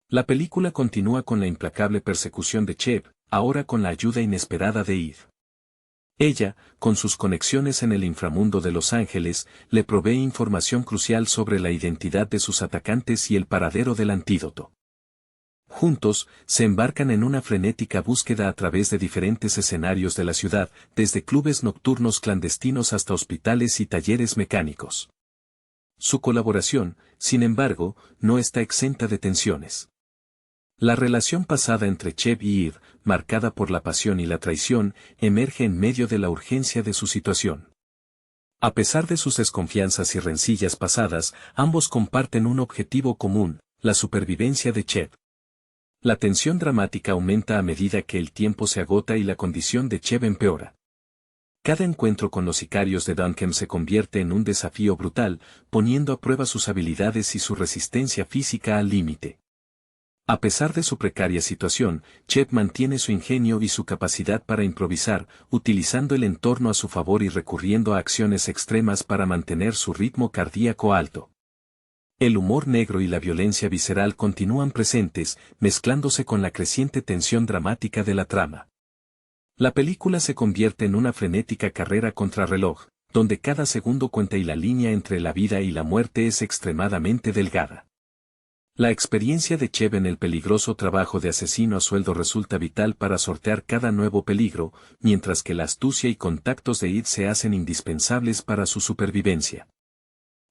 La película continúa con la implacable persecución de Chev, ahora con la ayuda inesperada de Eve. Ella, con sus conexiones en el inframundo de Los Ángeles, le provee información crucial sobre la identidad de sus atacantes y el paradero del antídoto. Juntos, se embarcan en una frenética búsqueda a través de diferentes escenarios de la ciudad, desde clubes nocturnos clandestinos hasta hospitales y talleres mecánicos. Su colaboración, sin embargo, no está exenta de tensiones. La relación pasada entre Chev y Eve, marcada por la pasión y la traición, emerge en medio de la urgencia de su situación. A pesar de sus desconfianzas y rencillas pasadas, ambos comparten un objetivo común, la supervivencia de Chev. La tensión dramática aumenta a medida que el tiempo se agota y la condición de Chev empeora. Cada encuentro con los sicarios de Duncan se convierte en un desafío brutal, poniendo a prueba sus habilidades y su resistencia física al límite. A pesar de su precaria situación, Chev mantiene su ingenio y su capacidad para improvisar, utilizando el entorno a su favor y recurriendo a acciones extremas para mantener su ritmo cardíaco alto. El humor negro y la violencia visceral continúan presentes, mezclándose con la creciente tensión dramática de la trama. La película se convierte en una frenética carrera contrarreloj, donde cada segundo cuenta y la línea entre la vida y la muerte es extremadamente delgada. La experiencia de Chev en el peligroso trabajo de asesino a sueldo resulta vital para sortear cada nuevo peligro, mientras que la astucia y contactos de Eve se hacen indispensables para su supervivencia.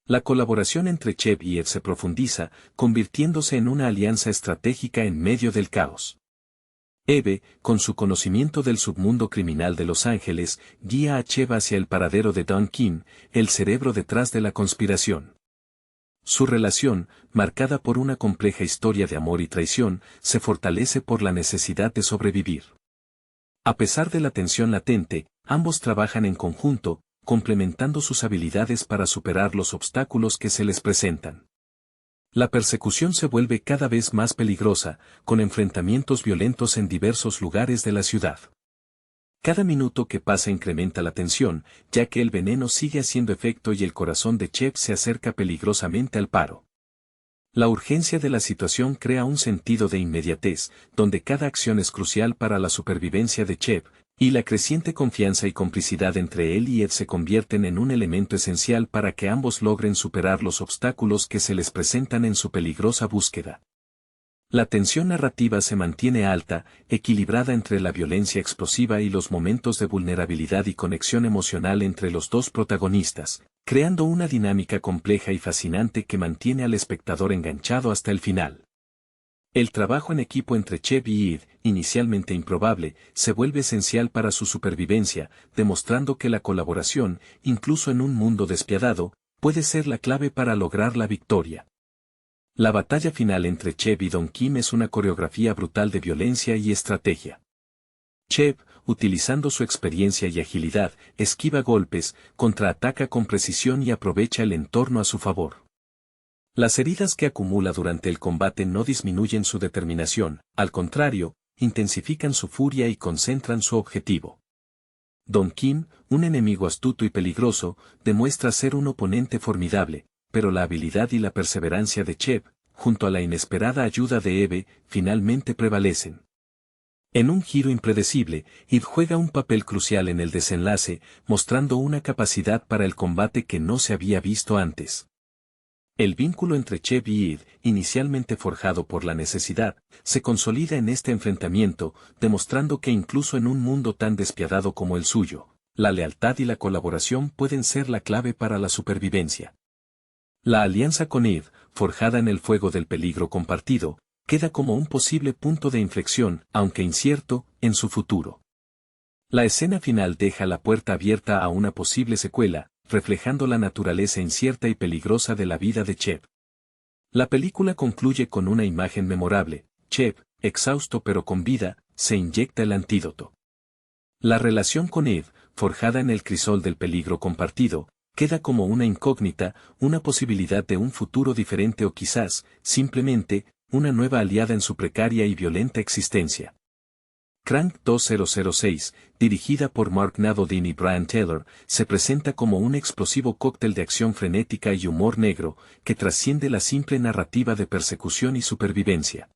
La colaboración entre Chev y Eve se profundiza, convirtiéndose en una alianza estratégica en medio del caos. Eve, con su conocimiento del submundo criminal de Los Ángeles, guía a Chev hacia el paradero de Don Kim, el cerebro detrás de la conspiración. Su relación, marcada por una compleja historia de amor y traición, se fortalece por la necesidad de sobrevivir. A pesar de la tensión latente, ambos trabajan en conjunto, complementando sus habilidades para superar los obstáculos que se les presentan. La persecución se vuelve cada vez más peligrosa, con enfrentamientos violentos en diversos lugares de la ciudad. Cada minuto que pasa incrementa la tensión, ya que el veneno sigue haciendo efecto y el corazón de Chev se acerca peligrosamente al paro. La urgencia de la situación crea un sentido de inmediatez, donde cada acción es crucial para la supervivencia de Chev, y la creciente confianza y complicidad entre él y Ed se convierten en un elemento esencial para que ambos logren superar los obstáculos que se les presentan en su peligrosa búsqueda. La tensión narrativa se mantiene alta, equilibrada entre la violencia explosiva y los momentos de vulnerabilidad y conexión emocional entre los dos protagonistas, creando una dinámica compleja y fascinante que mantiene al espectador enganchado hasta el final. El trabajo en equipo entre Chev y Eve, inicialmente improbable, se vuelve esencial para su supervivencia, demostrando que la colaboración, incluso en un mundo despiadado, puede ser la clave para lograr la victoria. La batalla final entre Chev y Don Kim es una coreografía brutal de violencia y estrategia. Chev, utilizando su experiencia y agilidad, esquiva golpes, contraataca con precisión y aprovecha el entorno a su favor. Las heridas que acumula durante el combate no disminuyen su determinación, al contrario, intensifican su furia y concentran su objetivo. Don Kim, un enemigo astuto y peligroso, demuestra ser un oponente formidable, pero la habilidad y la perseverancia de Chev, junto a la inesperada ayuda de Eve, finalmente prevalecen. En un giro impredecible, Eve juega un papel crucial en el desenlace, mostrando una capacidad para el combate que no se había visto antes. El vínculo entre Chev y Eve, inicialmente forjado por la necesidad, se consolida en este enfrentamiento, demostrando que incluso en un mundo tan despiadado como el suyo, la lealtad y la colaboración pueden ser la clave para la supervivencia. La alianza con Eve, forjada en el fuego del peligro compartido, queda como un posible punto de inflexión, aunque incierto, en su futuro. La escena final deja la puerta abierta a una posible secuela, reflejando la naturaleza incierta y peligrosa de la vida de Chev. La película concluye con una imagen memorable: Chev, exhausto pero con vida, se inyecta el antídoto. La relación con Eve, forjada en el crisol del peligro compartido, queda como una incógnita, una posibilidad de un futuro diferente o quizás, simplemente, una nueva aliada en su precaria y violenta existencia. Crank 2006, dirigida por Mark Nadodin y Brian Taylor, se presenta como un explosivo cóctel de acción frenética y humor negro, que trasciende la simple narrativa de persecución y supervivencia.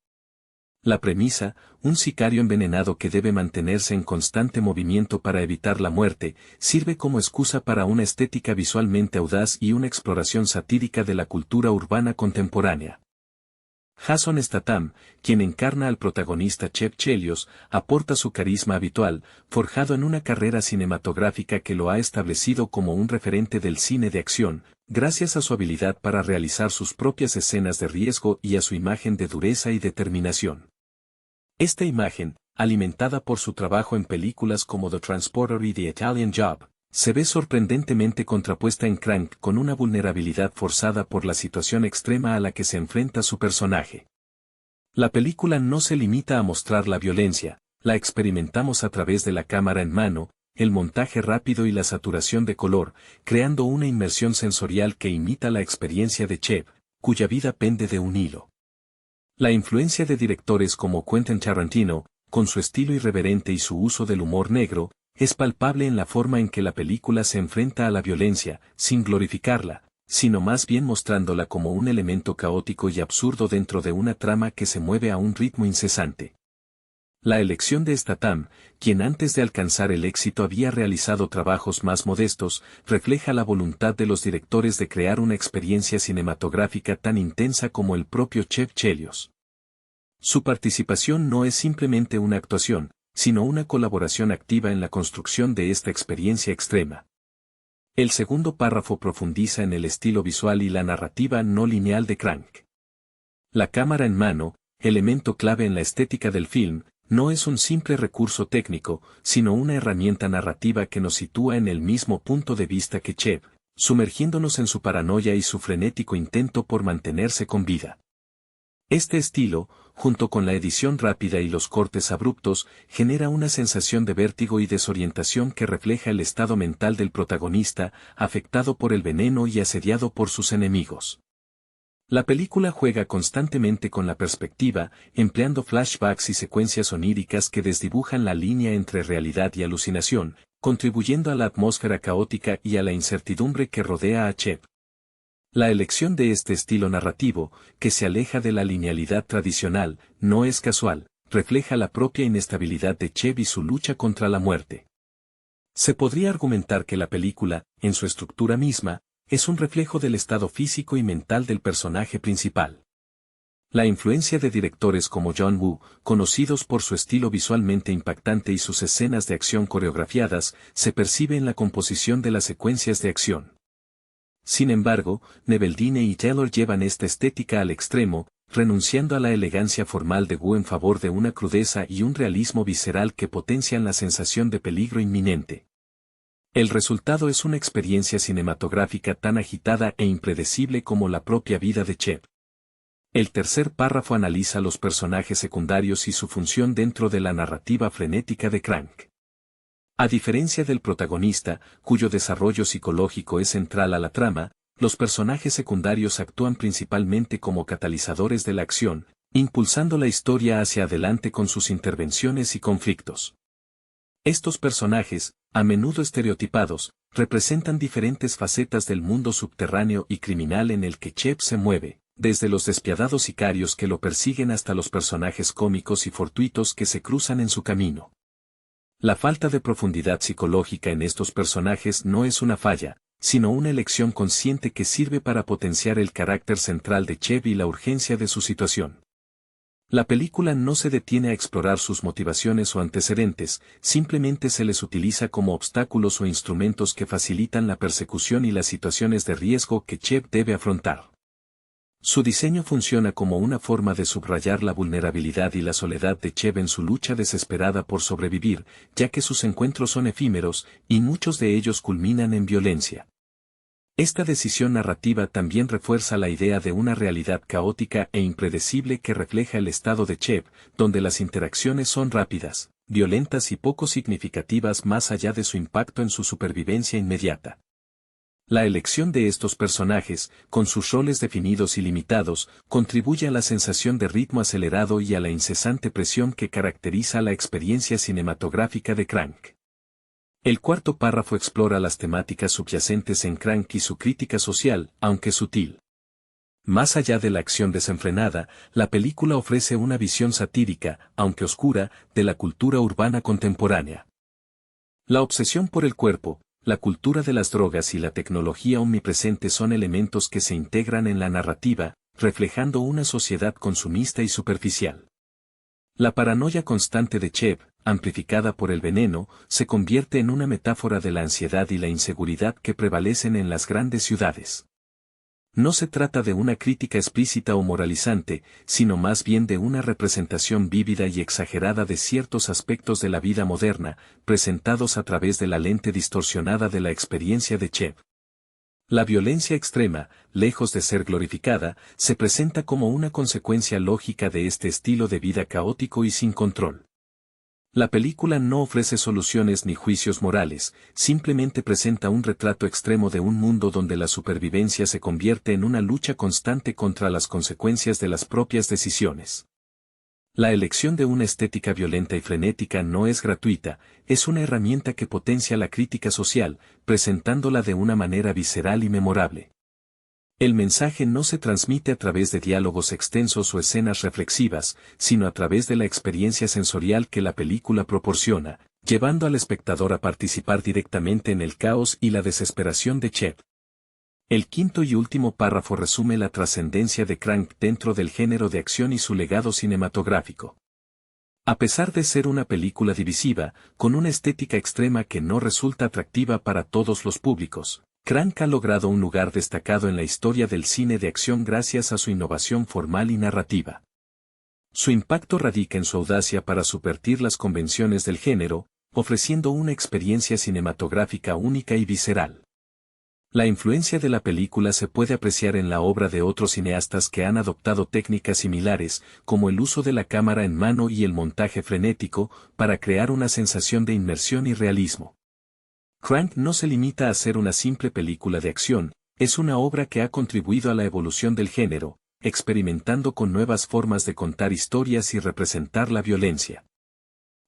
La premisa, un sicario envenenado que debe mantenerse en constante movimiento para evitar la muerte, sirve como excusa para una estética visualmente audaz y una exploración satírica de la cultura urbana contemporánea. Jason Statham, quien encarna al protagonista Chev Chelios, aporta su carisma habitual, forjado en una carrera cinematográfica que lo ha establecido como un referente del cine de acción, gracias a su habilidad para realizar sus propias escenas de riesgo y a su imagen de dureza y determinación. Esta imagen, alimentada por su trabajo en películas como The Transporter y The Italian Job, se ve sorprendentemente contrapuesta en Crank con una vulnerabilidad forzada por la situación extrema a la que se enfrenta su personaje. La película no se limita a mostrar la violencia, la experimentamos a través de la cámara en mano, el montaje rápido y la saturación de color, creando una inmersión sensorial que imita la experiencia de Chev, cuya vida pende de un hilo. La influencia de directores como Quentin Tarantino, con su estilo irreverente y su uso del humor negro, es palpable en la forma en que la película se enfrenta a la violencia, sin glorificarla, sino más bien mostrándola como un elemento caótico y absurdo dentro de una trama que se mueve a un ritmo incesante. La elección de Statham, quien antes de alcanzar el éxito había realizado trabajos más modestos, refleja la voluntad de los directores de crear una experiencia cinematográfica tan intensa como el propio Chev Chelios. Su participación no es simplemente una actuación, sino una colaboración activa en la construcción de esta experiencia extrema. El segundo párrafo profundiza en el estilo visual y la narrativa no lineal de Crank. La cámara en mano, elemento clave en la estética del film, no es un simple recurso técnico, sino una herramienta narrativa que nos sitúa en el mismo punto de vista que Chev, sumergiéndonos en su paranoia y su frenético intento por mantenerse con vida. Este estilo, junto con la edición rápida y los cortes abruptos, genera una sensación de vértigo y desorientación que refleja el estado mental del protagonista, afectado por el veneno y asediado por sus enemigos. La película juega constantemente con la perspectiva, empleando flashbacks y secuencias oníricas que desdibujan la línea entre realidad y alucinación, contribuyendo a la atmósfera caótica y a la incertidumbre que rodea a Chev. La elección de este estilo narrativo, que se aleja de la linealidad tradicional, no es casual, refleja la propia inestabilidad de Chev y su lucha contra la muerte. Se podría argumentar que la película, en su estructura misma, es un reflejo del estado físico y mental del personaje principal. La influencia de directores como John Woo, conocidos por su estilo visualmente impactante y sus escenas de acción coreografiadas, se percibe en la composición de las secuencias de acción. Sin embargo, Neveldine y Taylor llevan esta estética al extremo, renunciando a la elegancia formal de Woo en favor de una crudeza y un realismo visceral que potencian la sensación de peligro inminente. El resultado es una experiencia cinematográfica tan agitada e impredecible como la propia vida de Chev. El tercer párrafo analiza los personajes secundarios y su función dentro de la narrativa frenética de Crank. A diferencia del protagonista, cuyo desarrollo psicológico es central a la trama, los personajes secundarios actúan principalmente como catalizadores de la acción, impulsando la historia hacia adelante con sus intervenciones y conflictos. Estos personajes, a menudo estereotipados, representan diferentes facetas del mundo subterráneo y criminal en el que Chev se mueve, Desde los despiadados sicarios que lo persiguen hasta los personajes cómicos y fortuitos que se cruzan en su camino. La falta de profundidad psicológica en estos personajes no es una falla, sino una elección consciente que sirve para potenciar el carácter central de Chev y la urgencia de su situación. La película no se detiene a explorar sus motivaciones o antecedentes, simplemente se les utiliza como obstáculos o instrumentos que facilitan la persecución y las situaciones de riesgo que Chev debe afrontar. Su diseño funciona como una forma de subrayar la vulnerabilidad y la soledad de Chev en su lucha desesperada por sobrevivir, ya que sus encuentros son efímeros, y muchos de ellos culminan en violencia. Esta decisión narrativa también refuerza la idea de una realidad caótica e impredecible que refleja el estado de Chev, donde las interacciones son rápidas, violentas y poco significativas más allá de su impacto en su supervivencia inmediata. La elección de estos personajes, con sus roles definidos y limitados, contribuye a la sensación de ritmo acelerado y a la incesante presión que caracteriza la experiencia cinematográfica de Crank. El cuarto párrafo explora las temáticas subyacentes en Crank y su crítica social, aunque sutil. Más allá de la acción desenfrenada, la película ofrece una visión satírica, aunque oscura, de la cultura urbana contemporánea. La obsesión por el cuerpo, la cultura de las drogas y la tecnología omnipresente son elementos que se integran en la narrativa, reflejando una sociedad consumista y superficial. La paranoia constante de Chev, amplificada por el veneno, se convierte en una metáfora de la ansiedad y la inseguridad que prevalecen en las grandes ciudades. No se trata de una crítica explícita o moralizante, sino más bien de una representación vívida y exagerada de ciertos aspectos de la vida moderna, presentados a través de la lente distorsionada de la experiencia de Chev. La violencia extrema, lejos de ser glorificada, se presenta como una consecuencia lógica de este estilo de vida caótico y sin control. La película no ofrece soluciones ni juicios morales, simplemente presenta un retrato extremo de un mundo donde la supervivencia se convierte en una lucha constante contra las consecuencias de las propias decisiones. La elección de una estética violenta y frenética no es gratuita, es una herramienta que potencia la crítica social, presentándola de una manera visceral y memorable. El mensaje no se transmite a través de diálogos extensos o escenas reflexivas, sino a través de la experiencia sensorial que la película proporciona, llevando al espectador a participar directamente en el caos y la desesperación de Chev. El quinto y último párrafo resume la trascendencia de Crank dentro del género de acción y su legado cinematográfico. A pesar de ser una película divisiva, con una estética extrema que no resulta atractiva para todos los públicos, Crank ha logrado un lugar destacado en la historia del cine de acción gracias a su innovación formal y narrativa. Su impacto radica en su audacia para subvertir las convenciones del género, ofreciendo una experiencia cinematográfica única y visceral. La influencia de la película se puede apreciar en la obra de otros cineastas que han adoptado técnicas similares, como el uso de la cámara en mano y el montaje frenético, para crear una sensación de inmersión y realismo. Crank no se limita a ser una simple película de acción, es una obra que ha contribuido a la evolución del género, experimentando con nuevas formas de contar historias y representar la violencia.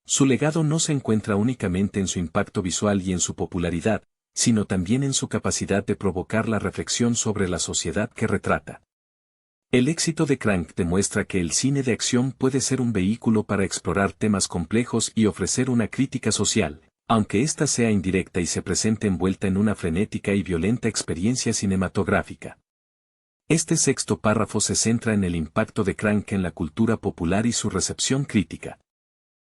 Su legado no se encuentra únicamente en su impacto visual y en su popularidad, sino también en su capacidad de provocar la reflexión sobre la sociedad que retrata. El éxito de Crank demuestra que el cine de acción puede ser un vehículo para explorar temas complejos y ofrecer una crítica social, aunque ésta sea indirecta y se presente envuelta en una frenética y violenta experiencia cinematográfica. Este sexto párrafo se centra en el impacto de Crank en la cultura popular y su recepción crítica.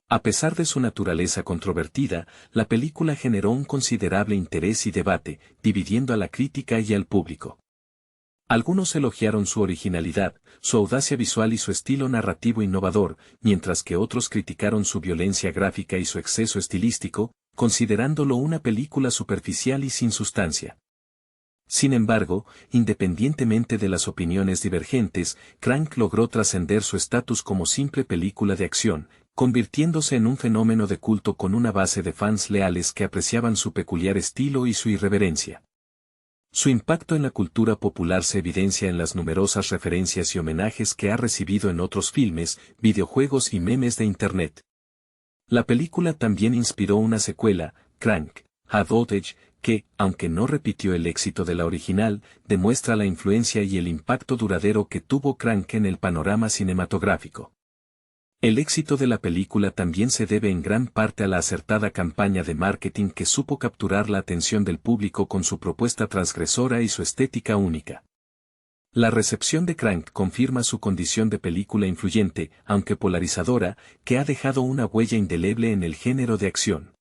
A pesar de su naturaleza controvertida, la película generó un considerable interés y debate, dividiendo a la crítica y al público. Algunos elogiaron su originalidad, su audacia visual y su estilo narrativo innovador, mientras que otros criticaron su violencia gráfica y su exceso estilístico, considerándolo una película superficial y sin sustancia. Sin embargo, independientemente de las opiniones divergentes, Crank logró trascender su estatus como simple película de acción, convirtiéndose en un fenómeno de culto con una base de fans leales que apreciaban su peculiar estilo y su irreverencia. Su impacto en la cultura popular se evidencia en las numerosas referencias y homenajes que ha recibido en otros filmes, videojuegos y memes de Internet. La película también inspiró una secuela, Crank: Hard Outage, que, aunque no repitió el éxito de la original, demuestra la influencia y el impacto duradero que tuvo Crank en el panorama cinematográfico. El éxito de la película también se debe en gran parte a la acertada campaña de marketing que supo capturar la atención del público con su propuesta transgresora y su estética única. La recepción de Crank confirma su condición de película influyente, aunque polarizadora, que ha dejado una huella indeleble en el género de acción.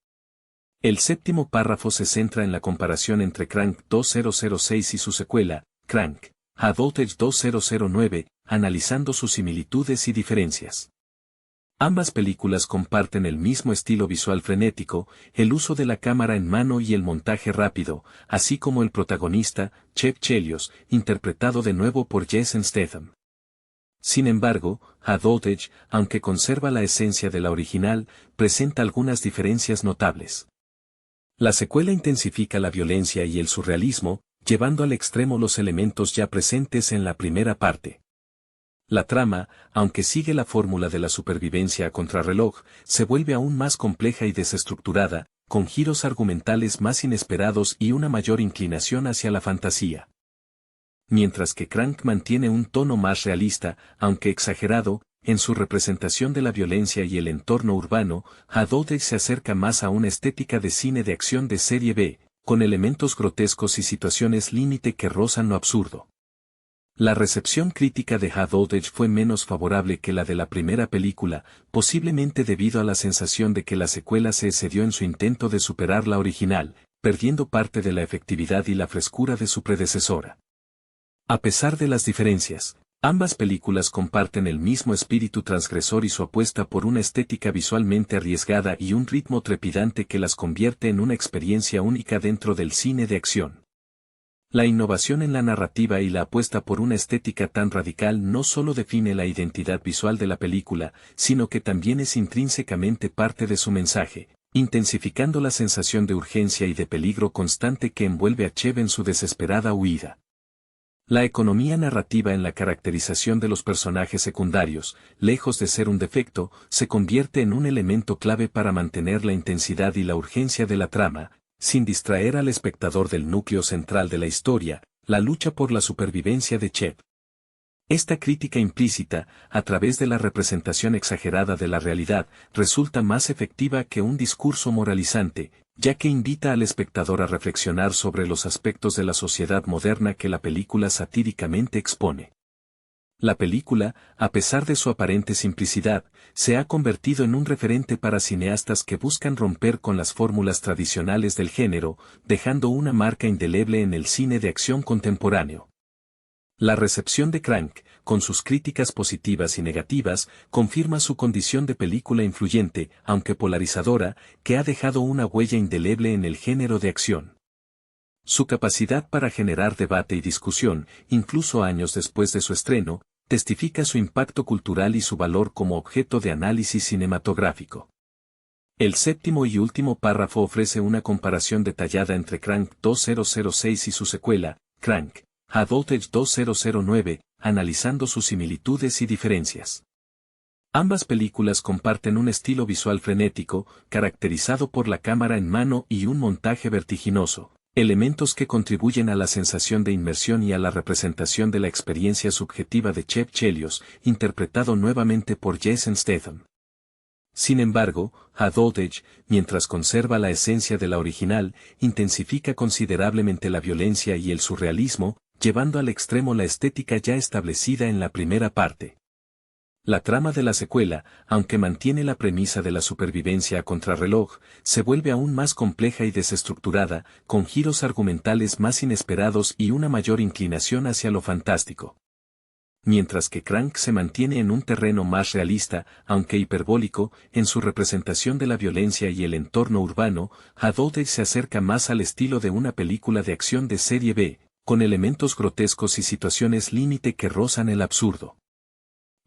El séptimo párrafo se centra en la comparación entre Crank 2006 y su secuela, Crank, High Voltage 2009, analizando sus similitudes y diferencias. Ambas películas comparten el mismo estilo visual frenético, el uso de la cámara en mano y el montaje rápido, así como el protagonista, Chev Chelios, interpretado de nuevo por Jason Statham. Sin embargo, High Voltage, aunque conserva la esencia de la original, presenta algunas diferencias notables. La secuela intensifica la violencia y el surrealismo, llevando al extremo los elementos ya presentes en la primera parte. La trama, aunque sigue la fórmula de la supervivencia a contrarreloj, se vuelve aún más compleja y desestructurada, con giros argumentales más inesperados y una mayor inclinación hacia la fantasía. Mientras que Crank mantiene un tono más realista, aunque exagerado, en su representación de la violencia y el entorno urbano, High Voltage se acerca más a una estética de cine de acción de serie B, con elementos grotescos y situaciones límite que rozan lo absurdo. La recepción crítica de High Voltage fue menos favorable que la de la primera película, posiblemente debido a la sensación de que la secuela se excedió en su intento de superar la original, perdiendo parte de la efectividad y la frescura de su predecesora. A pesar de las diferencias, ambas películas comparten el mismo espíritu transgresor y su apuesta por una estética visualmente arriesgada y un ritmo trepidante que las convierte en una experiencia única dentro del cine de acción. La innovación en la narrativa y la apuesta por una estética tan radical no solo define la identidad visual de la película, sino que también es intrínsecamente parte de su mensaje, intensificando la sensación de urgencia y de peligro constante que envuelve a Chev en su desesperada huida. La economía narrativa en la caracterización de los personajes secundarios, lejos de ser un defecto, se convierte en un elemento clave para mantener la intensidad y la urgencia de la trama, sin distraer al espectador del núcleo central de la historia, la lucha por la supervivencia de Chev. Esta crítica implícita, a través de la representación exagerada de la realidad, resulta más efectiva que un discurso moralizante, ya que invita al espectador a reflexionar sobre los aspectos de la sociedad moderna que la película satíricamente expone. La película, a pesar de su aparente simplicidad, se ha convertido en un referente para cineastas que buscan romper con las fórmulas tradicionales del género, dejando una marca indeleble en el cine de acción contemporáneo. La recepción de Crank, con sus críticas positivas y negativas, confirma su condición de película influyente, aunque polarizadora, que ha dejado una huella indeleble en el género de acción. Su capacidad para generar debate y discusión, incluso años después de su estreno, testifica su impacto cultural y su valor como objeto de análisis cinematográfico. El séptimo y último párrafo ofrece una comparación detallada entre Crank 2006 y su secuela, Crank, High Voltage 2009, analizando sus similitudes y diferencias. Ambas películas comparten un estilo visual frenético, caracterizado por la cámara en mano y un montaje vertiginoso, elementos que contribuyen a la sensación de inmersión y a la representación de la experiencia subjetiva de Chev Chelios, interpretado nuevamente por Jason Statham. Sin embargo, High Voltage, mientras conserva la esencia de la original, intensifica considerablemente la violencia y el surrealismo, llevando al extremo la estética ya establecida en la primera parte. La trama de la secuela, aunque mantiene la premisa de la supervivencia a contrarreloj, se vuelve aún más compleja y desestructurada, con giros argumentales más inesperados y una mayor inclinación hacia lo fantástico. Mientras que Crank se mantiene en un terreno más realista, aunque hiperbólico, en su representación de la violencia y el entorno urbano, High Voltage se acerca más al estilo de una película de acción de serie B, con elementos grotescos y situaciones límite que rozan el absurdo.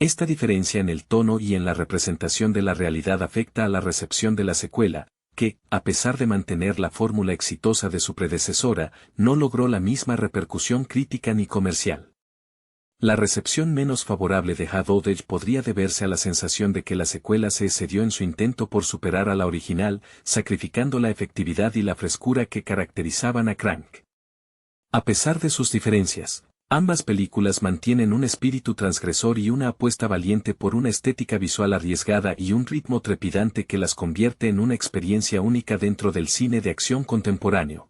Esta diferencia en el tono y en la representación de la realidad afecta a la recepción de la secuela, que, a pesar de mantener la fórmula exitosa de su predecesora, no logró la misma repercusión crítica ni comercial. La recepción menos favorable de Hadouage podría deberse a la sensación de que la secuela se excedió en su intento por superar a la original, sacrificando la efectividad y la frescura que caracterizaban a Crank. A pesar de sus diferencias, ambas películas mantienen un espíritu transgresor y una apuesta valiente por una estética visual arriesgada y un ritmo trepidante que las convierte en una experiencia única dentro del cine de acción contemporáneo.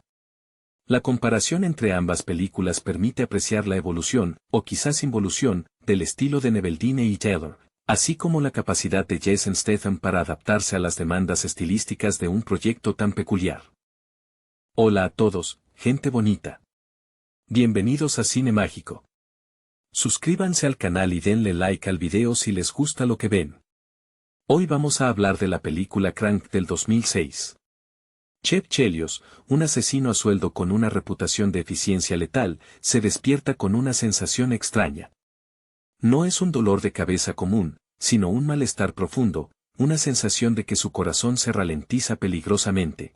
La comparación entre ambas películas permite apreciar la evolución, o quizás involución, del estilo de Neveldine y Taylor, así como la capacidad de Jason Statham para adaptarse a las demandas estilísticas de un proyecto tan peculiar. Hola a todos, gente bonita. Bienvenidos a Cine Mágico. Suscríbanse al canal y denle like al video si les gusta lo que ven. Hoy vamos a hablar de la película Crank del 2006. Chev Chelios, un asesino a sueldo con una reputación de eficiencia letal, se despierta con una sensación extraña. No es un dolor de cabeza común, sino un malestar profundo, una sensación de que su corazón se ralentiza peligrosamente.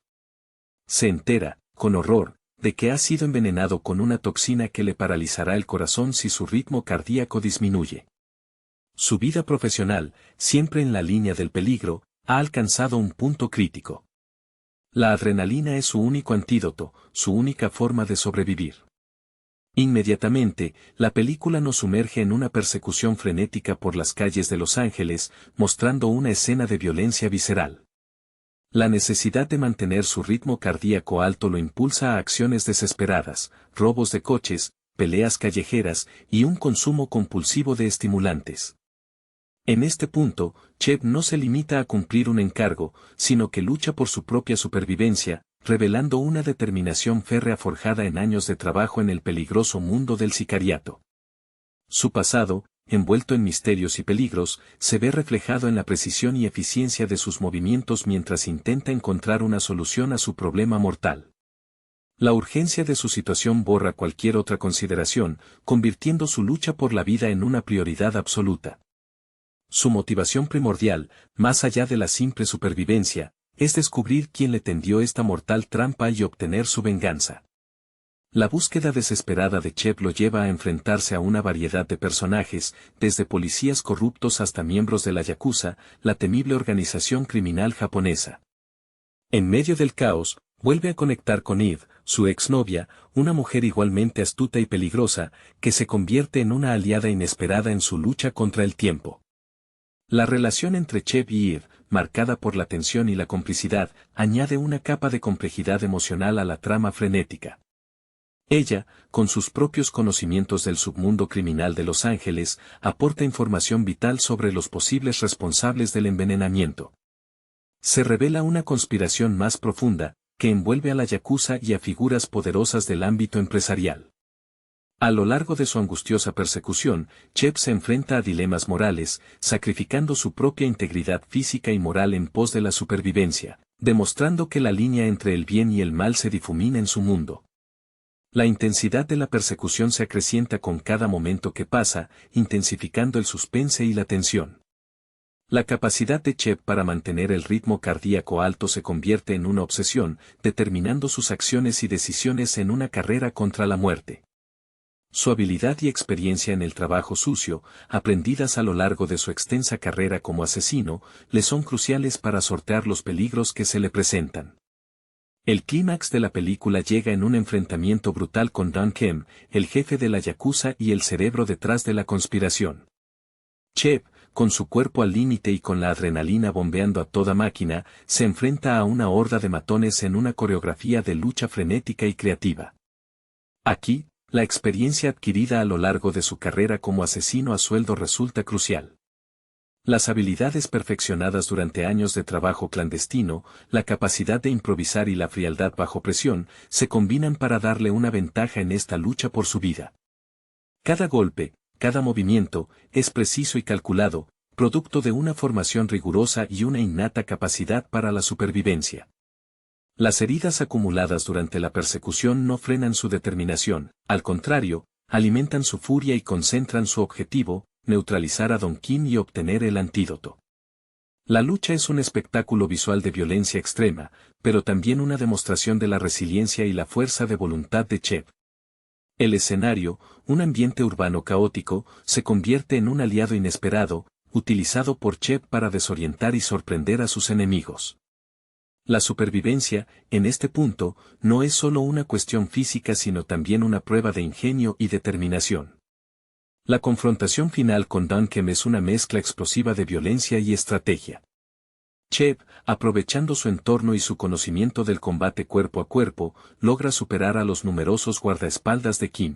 Se entera, con horror, de que ha sido envenenado con una toxina que le paralizará el corazón si su ritmo cardíaco disminuye. Su vida profesional, siempre en la línea del peligro, ha alcanzado un punto crítico. La adrenalina es su único antídoto, su única forma de sobrevivir. Inmediatamente, la película nos sumerge en una persecución frenética por las calles de Los Ángeles, mostrando una escena de violencia visceral. La necesidad de mantener su ritmo cardíaco alto lo impulsa a acciones desesperadas, robos de coches, peleas callejeras y un consumo compulsivo de estimulantes. En este punto, Chev no se limita a cumplir un encargo, sino que lucha por su propia supervivencia, revelando una determinación férrea forjada en años de trabajo en el peligroso mundo del sicariato. Su pasado, envuelto en misterios y peligros, se ve reflejado en la precisión y eficiencia de sus movimientos mientras intenta encontrar una solución a su problema mortal. La urgencia de su situación borra cualquier otra consideración, convirtiendo su lucha por la vida en una prioridad absoluta. Su motivación primordial, más allá de la simple supervivencia, es descubrir quién le tendió esta mortal trampa y obtener su venganza. La búsqueda desesperada de Chev lo lleva a enfrentarse a una variedad de personajes, desde policías corruptos hasta miembros de la Yakuza, la temible organización criminal japonesa. En medio del caos, vuelve a conectar con Eve, su exnovia, una mujer igualmente astuta y peligrosa, que se convierte en una aliada inesperada en su lucha contra el tiempo. La relación entre Chev y Eve, marcada por la tensión y la complicidad, añade una capa de complejidad emocional a la trama frenética. Ella, con sus propios conocimientos del submundo criminal de Los Ángeles, aporta información vital sobre los posibles responsables del envenenamiento. Se revela una conspiración más profunda, que envuelve a la Yakuza y a figuras poderosas del ámbito empresarial. A lo largo de su angustiosa persecución, Chev se enfrenta a dilemas morales, sacrificando su propia integridad física y moral en pos de la supervivencia, demostrando que la línea entre el bien y el mal se difumina en su mundo. La intensidad de la persecución se acrecienta con cada momento que pasa, intensificando el suspense y la tensión. La capacidad de Chev para mantener el ritmo cardíaco alto se convierte en una obsesión, determinando sus acciones y decisiones en una carrera contra la muerte. Su habilidad y experiencia en el trabajo sucio, aprendidas a lo largo de su extensa carrera como asesino, le son cruciales para sortear los peligros que se le presentan. El clímax de la película llega en un enfrentamiento brutal con Don Kem, el jefe de la Yakuza y el cerebro detrás de la conspiración. Chev, con su cuerpo al límite y con la adrenalina bombeando a toda máquina, se enfrenta a una horda de matones en una coreografía de lucha frenética y creativa. Aquí, la experiencia adquirida a lo largo de su carrera como asesino a sueldo resulta crucial. Las habilidades perfeccionadas durante años de trabajo clandestino, la capacidad de improvisar y la frialdad bajo presión, se combinan para darle una ventaja en esta lucha por su vida. Cada golpe, cada movimiento, es preciso y calculado, producto de una formación rigurosa y una innata capacidad para la supervivencia. Las heridas acumuladas durante la persecución no frenan su determinación, al contrario, alimentan su furia y concentran su objetivo, neutralizar a Don Kim y obtener el antídoto. La lucha es un espectáculo visual de violencia extrema, pero también una demostración de la resiliencia y la fuerza de voluntad de Chev. El escenario, un ambiente urbano caótico, se convierte en un aliado inesperado, utilizado por Chep para desorientar y sorprender a sus enemigos. La supervivencia, en este punto, no es solo una cuestión física sino también una prueba de ingenio y determinación. La confrontación final con Duncan es una mezcla explosiva de violencia y estrategia. Chep, aprovechando su entorno y su conocimiento del combate cuerpo a cuerpo, logra superar a los numerosos guardaespaldas de Kim.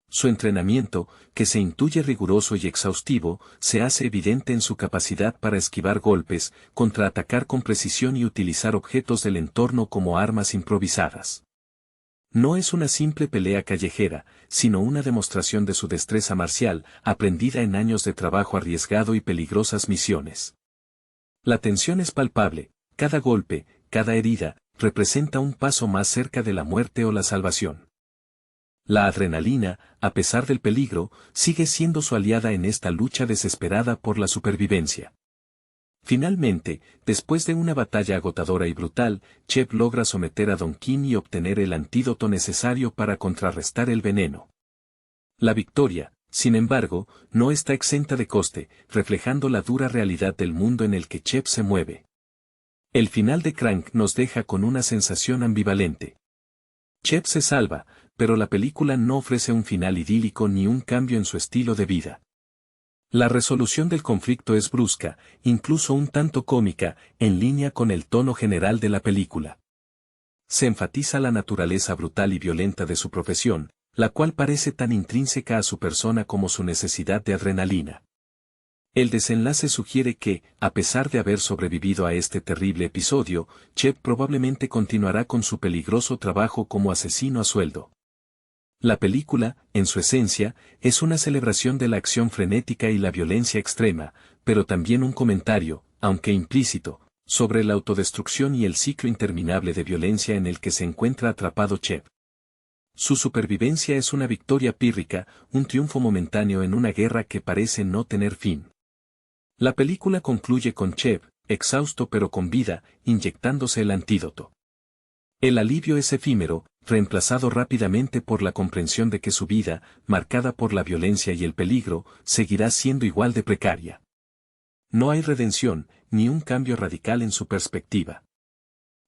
Su entrenamiento, que se intuye riguroso y exhaustivo, se hace evidente en su capacidad para esquivar golpes, contraatacar con precisión y utilizar objetos del entorno como armas improvisadas. No es una simple pelea callejera, sino una demostración de su destreza marcial, aprendida en años de trabajo arriesgado y peligrosas misiones. La tensión es palpable, cada golpe, cada herida, representa un paso más cerca de la muerte o la salvación. La adrenalina, a pesar del peligro, sigue siendo su aliada en esta lucha desesperada por la supervivencia. Finalmente, después de una batalla agotadora y brutal, Chep logra someter a Don Kim y obtener el antídoto necesario para contrarrestar el veneno. La victoria, sin embargo, no está exenta de coste, reflejando la dura realidad del mundo en el que Chep se mueve. El final de Crank nos deja con una sensación ambivalente. Chep se salva, pero la película no ofrece un final idílico ni un cambio en su estilo de vida. La resolución del conflicto es brusca, incluso un tanto cómica, en línea con el tono general de la película. Se enfatiza la naturaleza brutal y violenta de su profesión, la cual parece tan intrínseca a su persona como su necesidad de adrenalina. El desenlace sugiere que, a pesar de haber sobrevivido a este terrible episodio, Chep probablemente continuará con su peligroso trabajo como asesino a sueldo. La película, en su esencia, es una celebración de la acción frenética y la violencia extrema, pero también un comentario, aunque implícito, sobre la autodestrucción y el ciclo interminable de violencia en el que se encuentra atrapado Chep. Su supervivencia es una victoria pírrica, un triunfo momentáneo en una guerra que parece no tener fin. La película concluye con Chep, exhausto pero con vida, inyectándose el antídoto. El alivio es efímero, reemplazado rápidamente por la comprensión de que su vida, marcada por la violencia y el peligro, seguirá siendo igual de precaria. No hay redención, ni un cambio radical en su perspectiva.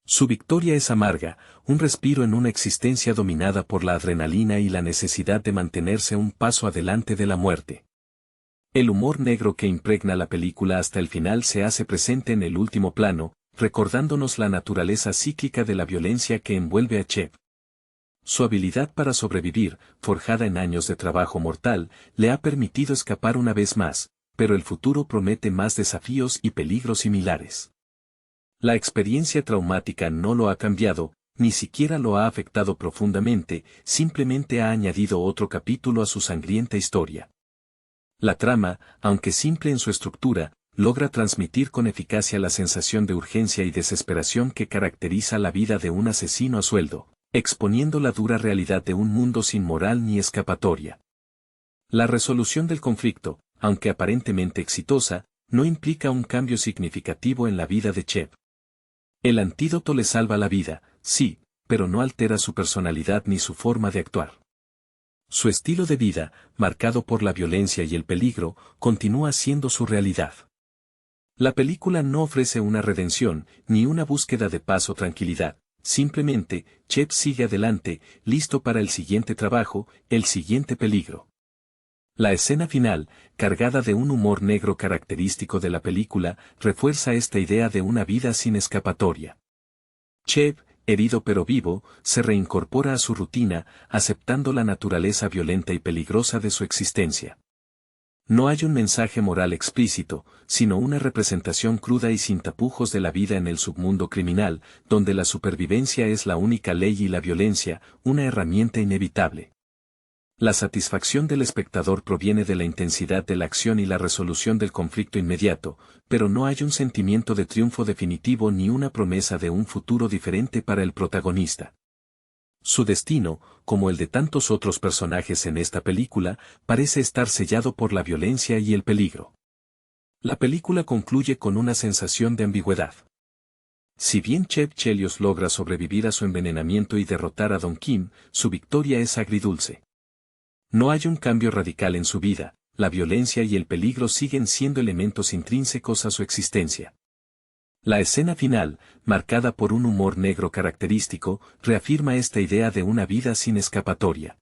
Su victoria es amarga, un respiro en una existencia dominada por la adrenalina y la necesidad de mantenerse un paso adelante de la muerte. El humor negro que impregna la película hasta el final se hace presente en el último plano, recordándonos la naturaleza cíclica de la violencia que envuelve a Chep. Su habilidad para sobrevivir, forjada en años de trabajo mortal, le ha permitido escapar una vez más, pero el futuro promete más desafíos y peligros similares. La experiencia traumática no lo ha cambiado, ni siquiera lo ha afectado profundamente, simplemente ha añadido otro capítulo a su sangrienta historia. La trama, aunque simple en su estructura, logra transmitir con eficacia la sensación de urgencia y desesperación que caracteriza la vida de un asesino a sueldo, exponiendo la dura realidad de un mundo sin moral ni escapatoria. La resolución del conflicto, aunque aparentemente exitosa, no implica un cambio significativo en la vida de Chep. El antídoto le salva la vida, sí, pero no altera su personalidad ni su forma de actuar. Su estilo de vida, marcado por la violencia y el peligro, continúa siendo su realidad. La película no ofrece una redención, ni una búsqueda de paz o tranquilidad, simplemente, Chep sigue adelante, listo para el siguiente trabajo, el siguiente peligro. La escena final, cargada de un humor negro característico de la película, refuerza esta idea de una vida sin escapatoria. Chep, herido pero vivo, se reincorpora a su rutina, aceptando la naturaleza violenta y peligrosa de su existencia. No hay un mensaje moral explícito, sino una representación cruda y sin tapujos de la vida en el submundo criminal, donde la supervivencia es la única ley y la violencia, una herramienta inevitable. La satisfacción del espectador proviene de la intensidad de la acción y la resolución del conflicto inmediato, pero no hay un sentimiento de triunfo definitivo ni una promesa de un futuro diferente para el protagonista. Su destino, como el de tantos otros personajes en esta película, parece estar sellado por la violencia y el peligro. La película concluye con una sensación de ambigüedad. Si bien Cheb Chelios logra sobrevivir a su envenenamiento y derrotar a Don Kim, su victoria es agridulce. No hay un cambio radical en su vida, la violencia y el peligro siguen siendo elementos intrínsecos a su existencia. La escena final, marcada por un humor negro característico, reafirma esta idea de una vida sin escapatoria.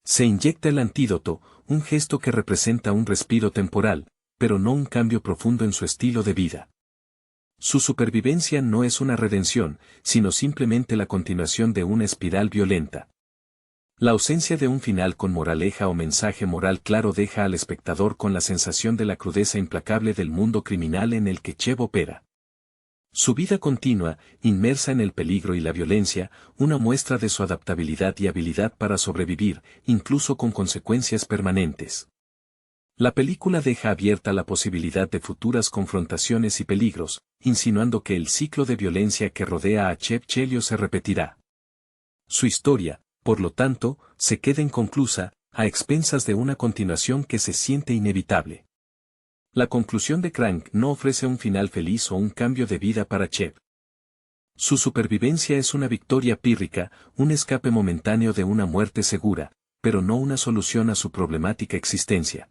Se inyecta el antídoto, un gesto que representa un respiro temporal, pero no un cambio profundo en su estilo de vida. Su supervivencia no es una redención, sino simplemente la continuación de una espiral violenta. La ausencia de un final con moraleja o mensaje moral claro deja al espectador con la sensación de la crudeza implacable del mundo criminal en el que Cheb opera. Su vida continua, inmersa en el peligro y la violencia, una muestra de su adaptabilidad y habilidad para sobrevivir, incluso con consecuencias permanentes. La película deja abierta la posibilidad de futuras confrontaciones y peligros, insinuando que el ciclo de violencia que rodea a Cheb Chelios se repetirá. Su historia, por lo tanto, se queda inconclusa, a expensas de una continuación que se siente inevitable. La conclusión de Crank no ofrece un final feliz o un cambio de vida para Cheb. Su supervivencia es una victoria pírrica, un escape momentáneo de una muerte segura, pero no una solución a su problemática existencia.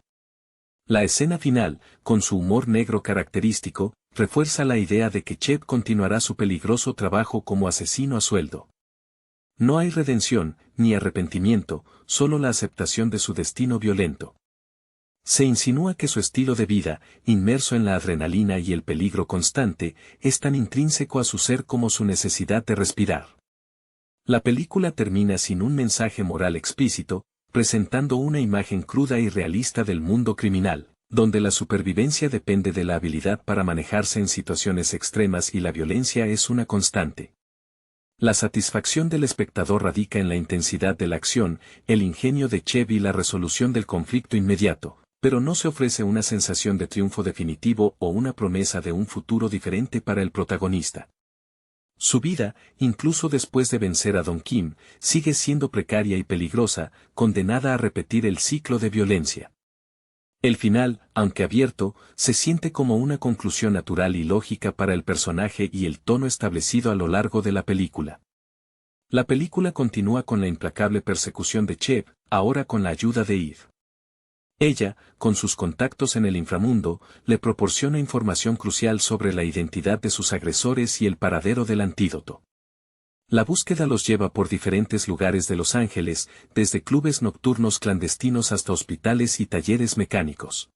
La escena final, con su humor negro característico, refuerza la idea de que Cheb continuará su peligroso trabajo como asesino a sueldo. No hay redención, ni arrepentimiento, solo la aceptación de su destino violento. Se insinúa que su estilo de vida, inmerso en la adrenalina y el peligro constante, es tan intrínseco a su ser como su necesidad de respirar. La película termina sin un mensaje moral explícito, presentando una imagen cruda y realista del mundo criminal, donde la supervivencia depende de la habilidad para manejarse en situaciones extremas y la violencia es una constante. La satisfacción del espectador radica en la intensidad de la acción, el ingenio de Cheb y la resolución del conflicto inmediato, pero no se ofrece una sensación de triunfo definitivo o una promesa de un futuro diferente para el protagonista. Su vida, incluso después de vencer a Don Kim, sigue siendo precaria y peligrosa, condenada a repetir el ciclo de violencia. El final, aunque abierto, se siente como una conclusión natural y lógica para el personaje y el tono establecido a lo largo de la película. La película continúa con la implacable persecución de Cheb, ahora con la ayuda de Eve. Ella, con sus contactos en el inframundo, le proporciona información crucial sobre la identidad de sus agresores y el paradero del antídoto. La búsqueda los lleva por diferentes lugares de Los Ángeles, desde clubes nocturnos clandestinos hasta hospitales y talleres mecánicos.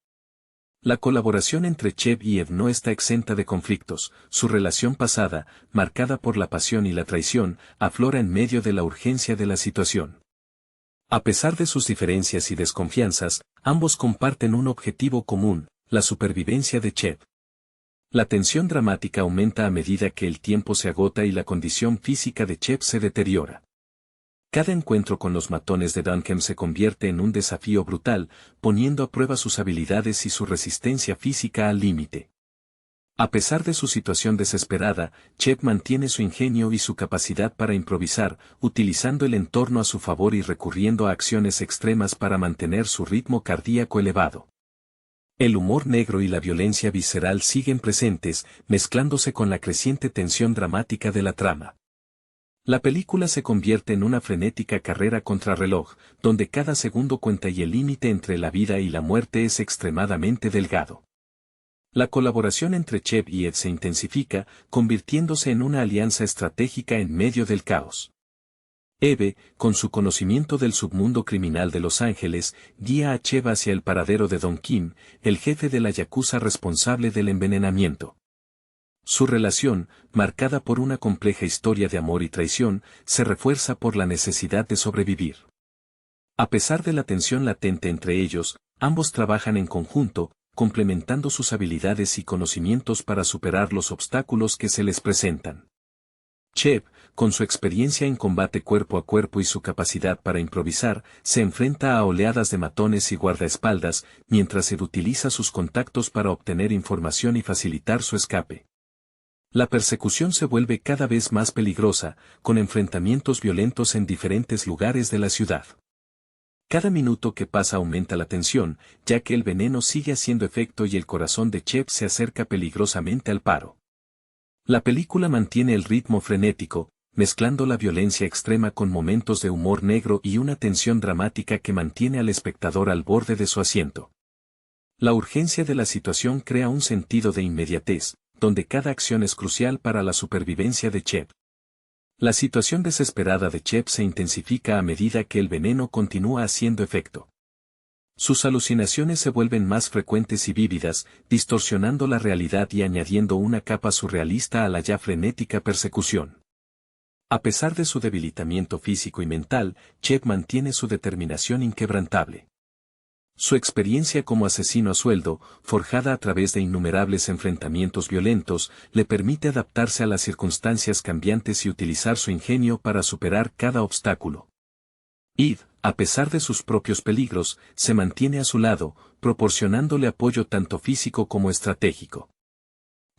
La colaboración entre Cheb y Eve no está exenta de conflictos, su relación pasada, marcada por la pasión y la traición, aflora en medio de la urgencia de la situación. A pesar de sus diferencias y desconfianzas, ambos comparten un objetivo común, la supervivencia de Cheb. La tensión dramática aumenta a medida que el tiempo se agota y la condición física de Cheb se deteriora. Cada encuentro con los matones de Duncan se convierte en un desafío brutal, poniendo a prueba sus habilidades y su resistencia física al límite. A pesar de su situación desesperada, Cheb mantiene su ingenio y su capacidad para improvisar, utilizando el entorno a su favor y recurriendo a acciones extremas para mantener su ritmo cardíaco elevado. El humor negro y la violencia visceral siguen presentes, mezclándose con la creciente tensión dramática de la trama. La película se convierte en una frenética carrera contrarreloj, donde cada segundo cuenta y el límite entre la vida y la muerte es extremadamente delgado. La colaboración entre Cheb y Eve se intensifica, convirtiéndose en una alianza estratégica en medio del caos. Eve, con su conocimiento del submundo criminal de Los Ángeles, guía a Cheb hacia el paradero de Don Kim, el jefe de la yakuza responsable del envenenamiento. Su relación, marcada por una compleja historia de amor y traición, se refuerza por la necesidad de sobrevivir. A pesar de la tensión latente entre ellos, ambos trabajan en conjunto, complementando sus habilidades y conocimientos para superar los obstáculos que se les presentan. Cheb, con su experiencia en combate cuerpo a cuerpo y su capacidad para improvisar, se enfrenta a oleadas de matones y guardaespaldas, mientras Eve utiliza sus contactos para obtener información y facilitar su escape. La persecución se vuelve cada vez más peligrosa, con enfrentamientos violentos en diferentes lugares de la ciudad. Cada minuto que pasa aumenta la tensión, ya que el veneno sigue haciendo efecto y el corazón de Cheb se acerca peligrosamente al paro. La película mantiene el ritmo frenético, mezclando la violencia extrema con momentos de humor negro y una tensión dramática que mantiene al espectador al borde de su asiento. La urgencia de la situación crea un sentido de inmediatez, donde cada acción es crucial para la supervivencia de Cheb. La situación desesperada de Cheb se intensifica a medida que el veneno continúa haciendo efecto. Sus alucinaciones se vuelven más frecuentes y vívidas, distorsionando la realidad y añadiendo una capa surrealista a la ya frenética persecución. A pesar de su debilitamiento físico y mental, Cheb mantiene su determinación inquebrantable. Su experiencia como asesino a sueldo, forjada a través de innumerables enfrentamientos violentos, le permite adaptarse a las circunstancias cambiantes y utilizar su ingenio para superar cada obstáculo. Eve, a pesar de sus propios peligros, se mantiene a su lado, proporcionándole apoyo tanto físico como estratégico.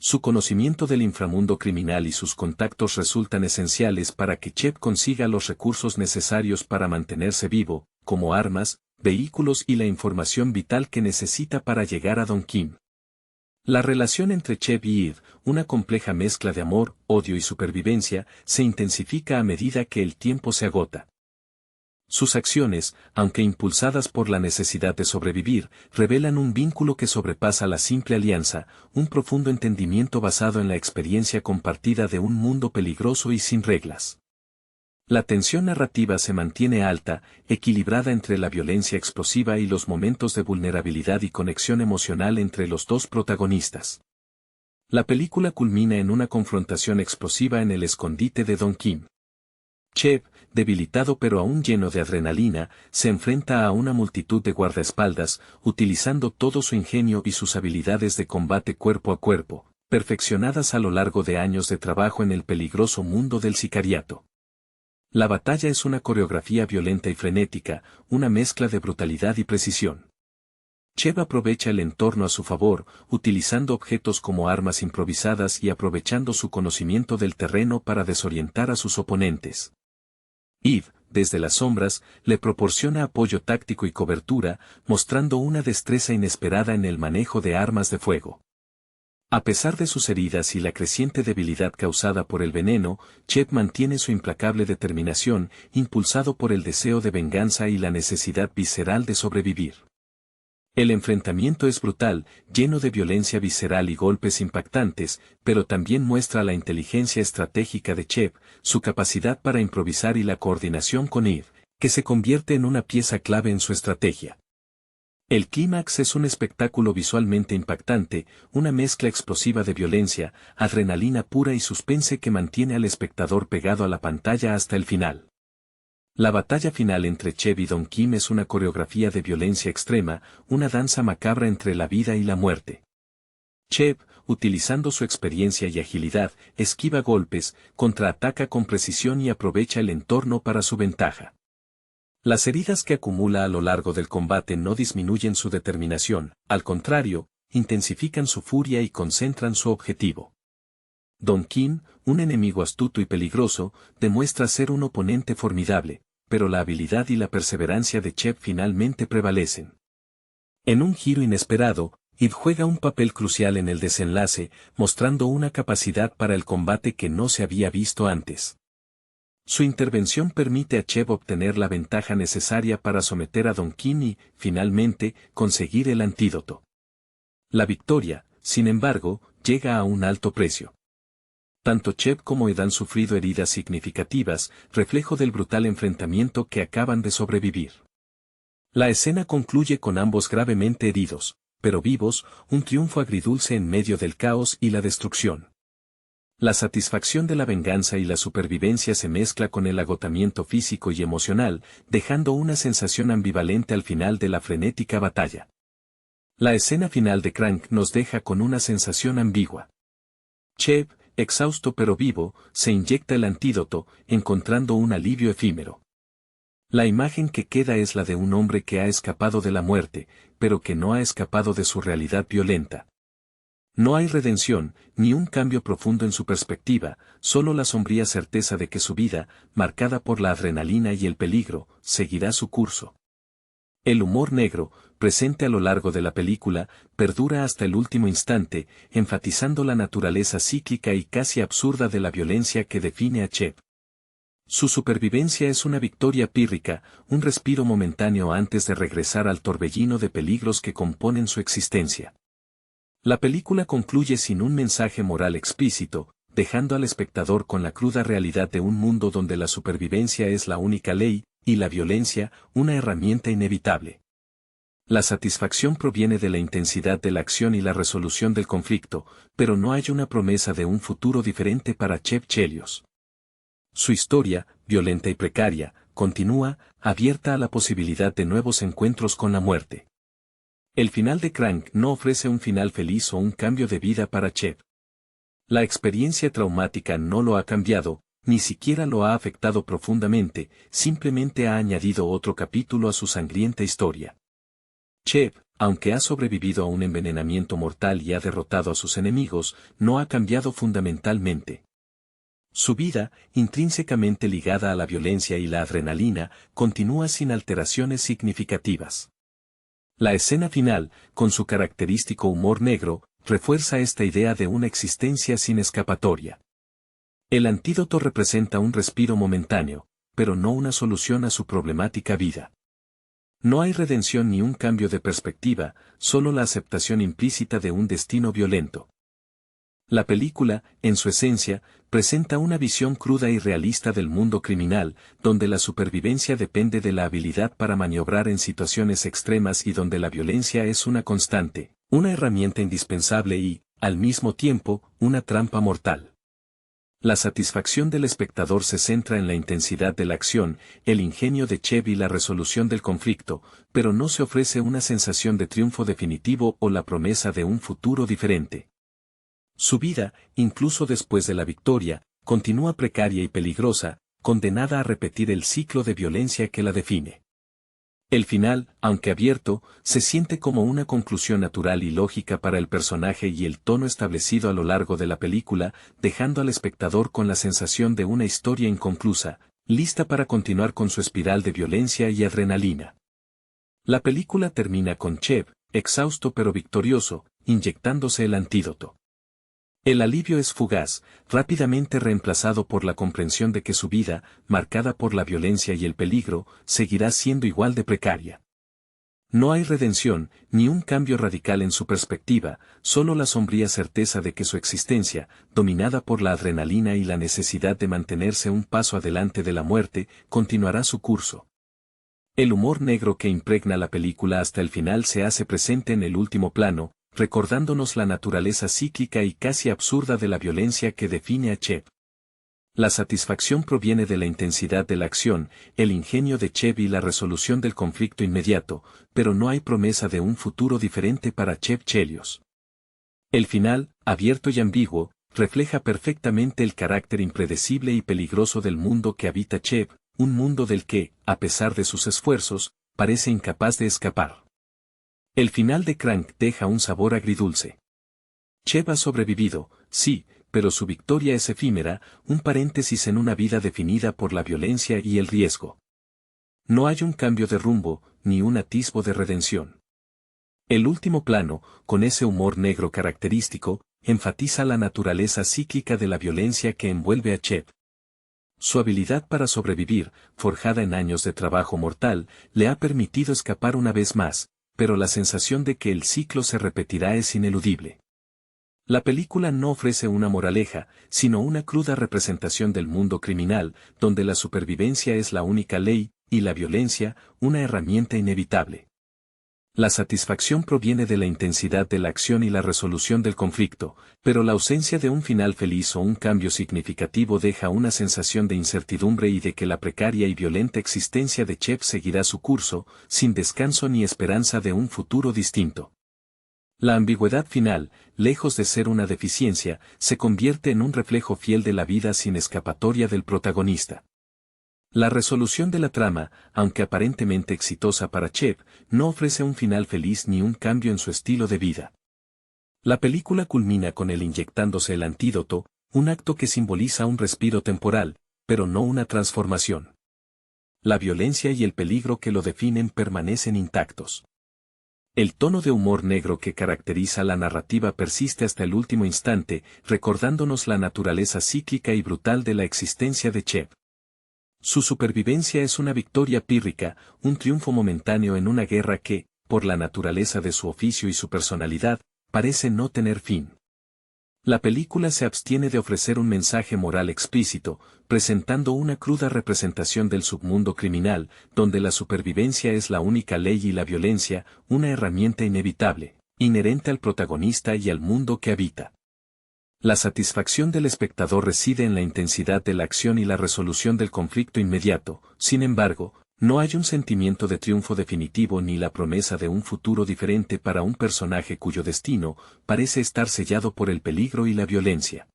Su conocimiento del inframundo criminal y sus contactos resultan esenciales para que Cheb consiga los recursos necesarios para mantenerse vivo, como armas, vehículos y la información vital que necesita para llegar a Don Kim. La relación entre Cheb y Eve, una compleja mezcla de amor, odio y supervivencia, se intensifica a medida que el tiempo se agota. Sus acciones, aunque impulsadas por la necesidad de sobrevivir, revelan un vínculo que sobrepasa la simple alianza, un profundo entendimiento basado en la experiencia compartida de un mundo peligroso y sin reglas. La tensión narrativa se mantiene alta, equilibrada entre la violencia explosiva y los momentos de vulnerabilidad y conexión emocional entre los dos protagonistas. La película culmina en una confrontación explosiva en el escondite de Don Kim. Cheb, debilitado pero aún lleno de adrenalina, se enfrenta a una multitud de guardaespaldas, utilizando todo su ingenio y sus habilidades de combate cuerpo a cuerpo, perfeccionadas a lo largo de años de trabajo en el peligroso mundo del sicariato. La batalla es una coreografía violenta y frenética, una mezcla de brutalidad y precisión. Cheb aprovecha el entorno a su favor, utilizando objetos como armas improvisadas y aprovechando su conocimiento del terreno para desorientar a sus oponentes. Eve, desde las sombras, le proporciona apoyo táctico y cobertura, mostrando una destreza inesperada en el manejo de armas de fuego. A pesar de sus heridas y la creciente debilidad causada por el veneno, Cheb mantiene su implacable determinación, impulsado por el deseo de venganza y la necesidad visceral de sobrevivir. El enfrentamiento es brutal, lleno de violencia visceral y golpes impactantes, pero también muestra la inteligencia estratégica de Cheb, su capacidad para improvisar y la coordinación con Eve, que se convierte en una pieza clave en su estrategia. El clímax es un espectáculo visualmente impactante, una mezcla explosiva de violencia, adrenalina pura y suspense que mantiene al espectador pegado a la pantalla hasta el final. La batalla final entre Cheb y Don Kim es una coreografía de violencia extrema, una danza macabra entre la vida y la muerte. Cheb, utilizando su experiencia y agilidad, esquiva golpes, contraataca con precisión y aprovecha el entorno para su ventaja. Las heridas que acumula a lo largo del combate no disminuyen su determinación, al contrario, intensifican su furia y concentran su objetivo. Don Kim, un enemigo astuto y peligroso, demuestra ser un oponente formidable, pero la habilidad y la perseverancia de Cheb finalmente prevalecen. En un giro inesperado, Eve juega un papel crucial en el desenlace, mostrando una capacidad para el combate que no se había visto antes. Su intervención permite a Cheb obtener la ventaja necesaria para someter a Don Kim y, finalmente, conseguir el antídoto. La victoria, sin embargo, llega a un alto precio. Tanto Cheb como Ed han sufrido heridas significativas, reflejo del brutal enfrentamiento que acaban de sobrevivir. La escena concluye con ambos gravemente heridos, pero vivos, un triunfo agridulce en medio del caos y la destrucción. La satisfacción de la venganza y la supervivencia se mezcla con el agotamiento físico y emocional, dejando una sensación ambivalente al final de la frenética batalla. La escena final de Crank nos deja con una sensación ambigua. Cheb, exhausto pero vivo, se inyecta el antídoto, encontrando un alivio efímero. La imagen que queda es la de un hombre que ha escapado de la muerte, pero que no ha escapado de su realidad violenta. No hay redención, ni un cambio profundo en su perspectiva, solo la sombría certeza de que su vida, marcada por la adrenalina y el peligro, seguirá su curso. El humor negro, presente a lo largo de la película, perdura hasta el último instante, enfatizando la naturaleza cíclica y casi absurda de la violencia que define a Chev. Su supervivencia es una victoria pírrica, un respiro momentáneo antes de regresar al torbellino de peligros que componen su existencia. La película concluye sin un mensaje moral explícito, dejando al espectador con la cruda realidad de un mundo donde la supervivencia es la única ley, y la violencia, una herramienta inevitable. La satisfacción proviene de la intensidad de la acción y la resolución del conflicto, pero no hay una promesa de un futuro diferente para Chev Chelios. Su historia, violenta y precaria, continúa, abierta a la posibilidad de nuevos encuentros con la muerte. El final de Crank no ofrece un final feliz o un cambio de vida para Chev. La experiencia traumática no lo ha cambiado, ni siquiera lo ha afectado profundamente, simplemente ha añadido otro capítulo a su sangrienta historia. Chev, aunque ha sobrevivido a un envenenamiento mortal y ha derrotado a sus enemigos, no ha cambiado fundamentalmente. Su vida, intrínsecamente ligada a la violencia y la adrenalina, continúa sin alteraciones significativas. La escena final, con su característico humor negro, refuerza esta idea de una existencia sin escapatoria. El antídoto representa un respiro momentáneo, pero no una solución a su problemática vida. No hay redención ni un cambio de perspectiva, solo la aceptación implícita de un destino violento. La película, en su esencia, presenta una visión cruda y realista del mundo criminal, donde la supervivencia depende de la habilidad para maniobrar en situaciones extremas y donde la violencia es una constante, una herramienta indispensable y, al mismo tiempo, una trampa mortal. La satisfacción del espectador se centra en la intensidad de la acción, el ingenio de Chev y la resolución del conflicto, pero no se ofrece una sensación de triunfo definitivo o la promesa de un futuro diferente. Su vida, incluso después de la victoria, continúa precaria y peligrosa, condenada a repetir el ciclo de violencia que la define. El final, aunque abierto, se siente como una conclusión natural y lógica para el personaje y el tono establecido a lo largo de la película, dejando al espectador con la sensación de una historia inconclusa, lista para continuar con su espiral de violencia y adrenalina. La película termina con Chev, exhausto pero victorioso, inyectándose el antídoto. El alivio es fugaz, rápidamente reemplazado por la comprensión de que su vida, marcada por la violencia y el peligro, seguirá siendo igual de precaria. No hay redención, ni un cambio radical en su perspectiva, solo la sombría certeza de que su existencia, dominada por la adrenalina y la necesidad de mantenerse un paso adelante de la muerte, continuará su curso. El humor negro que impregna la película hasta el final se hace presente en el último plano, recordándonos la naturaleza cíclica y casi absurda de la violencia que define a Chev. La satisfacción proviene de la intensidad de la acción, el ingenio de Chev y la resolución del conflicto inmediato, pero no hay promesa de un futuro diferente para Chev Chelios. El final, abierto y ambiguo, refleja perfectamente el carácter impredecible y peligroso del mundo que habita Chev, un mundo del que, a pesar de sus esfuerzos, parece incapaz de escapar. El final de Crank deja un sabor agridulce. Chev ha sobrevivido, sí, pero su victoria es efímera, un paréntesis en una vida definida por la violencia y el riesgo. No hay un cambio de rumbo, ni un atisbo de redención. El último plano, con ese humor negro característico, enfatiza la naturaleza cíclica de la violencia que envuelve a Chev. Su habilidad para sobrevivir, forjada en años de trabajo mortal, le ha permitido escapar una vez más, pero la sensación de que el ciclo se repetirá es ineludible. La película no ofrece una moraleja, sino una cruda representación del mundo criminal, donde la supervivencia es la única ley, y la violencia, una herramienta inevitable. La satisfacción proviene de la intensidad de la acción y la resolución del conflicto, pero la ausencia de un final feliz o un cambio significativo deja una sensación de incertidumbre y de que la precaria y violenta existencia de Chev seguirá su curso, sin descanso ni esperanza de un futuro distinto. La ambigüedad final, lejos de ser una deficiencia, se convierte en un reflejo fiel de la vida sin escapatoria del protagonista. La resolución de la trama, aunque aparentemente exitosa para Chev, no ofrece un final feliz ni un cambio en su estilo de vida. La película culmina con él inyectándose el antídoto, un acto que simboliza un respiro temporal, pero no una transformación. La violencia y el peligro que lo definen permanecen intactos. El tono de humor negro que caracteriza la narrativa persiste hasta el último instante, recordándonos la naturaleza cíclica y brutal de la existencia de Chev. Su supervivencia es una victoria pírrica, un triunfo momentáneo en una guerra que, por la naturaleza de su oficio y su personalidad, parece no tener fin. La película se abstiene de ofrecer un mensaje moral explícito, presentando una cruda representación del submundo criminal, donde la supervivencia es la única ley y la violencia, una herramienta inevitable, inherente al protagonista y al mundo que habita. La satisfacción del espectador reside en la intensidad de la acción y la resolución del conflicto inmediato, sin embargo, no hay un sentimiento de triunfo definitivo ni la promesa de un futuro diferente para un personaje cuyo destino parece estar sellado por el peligro y la violencia.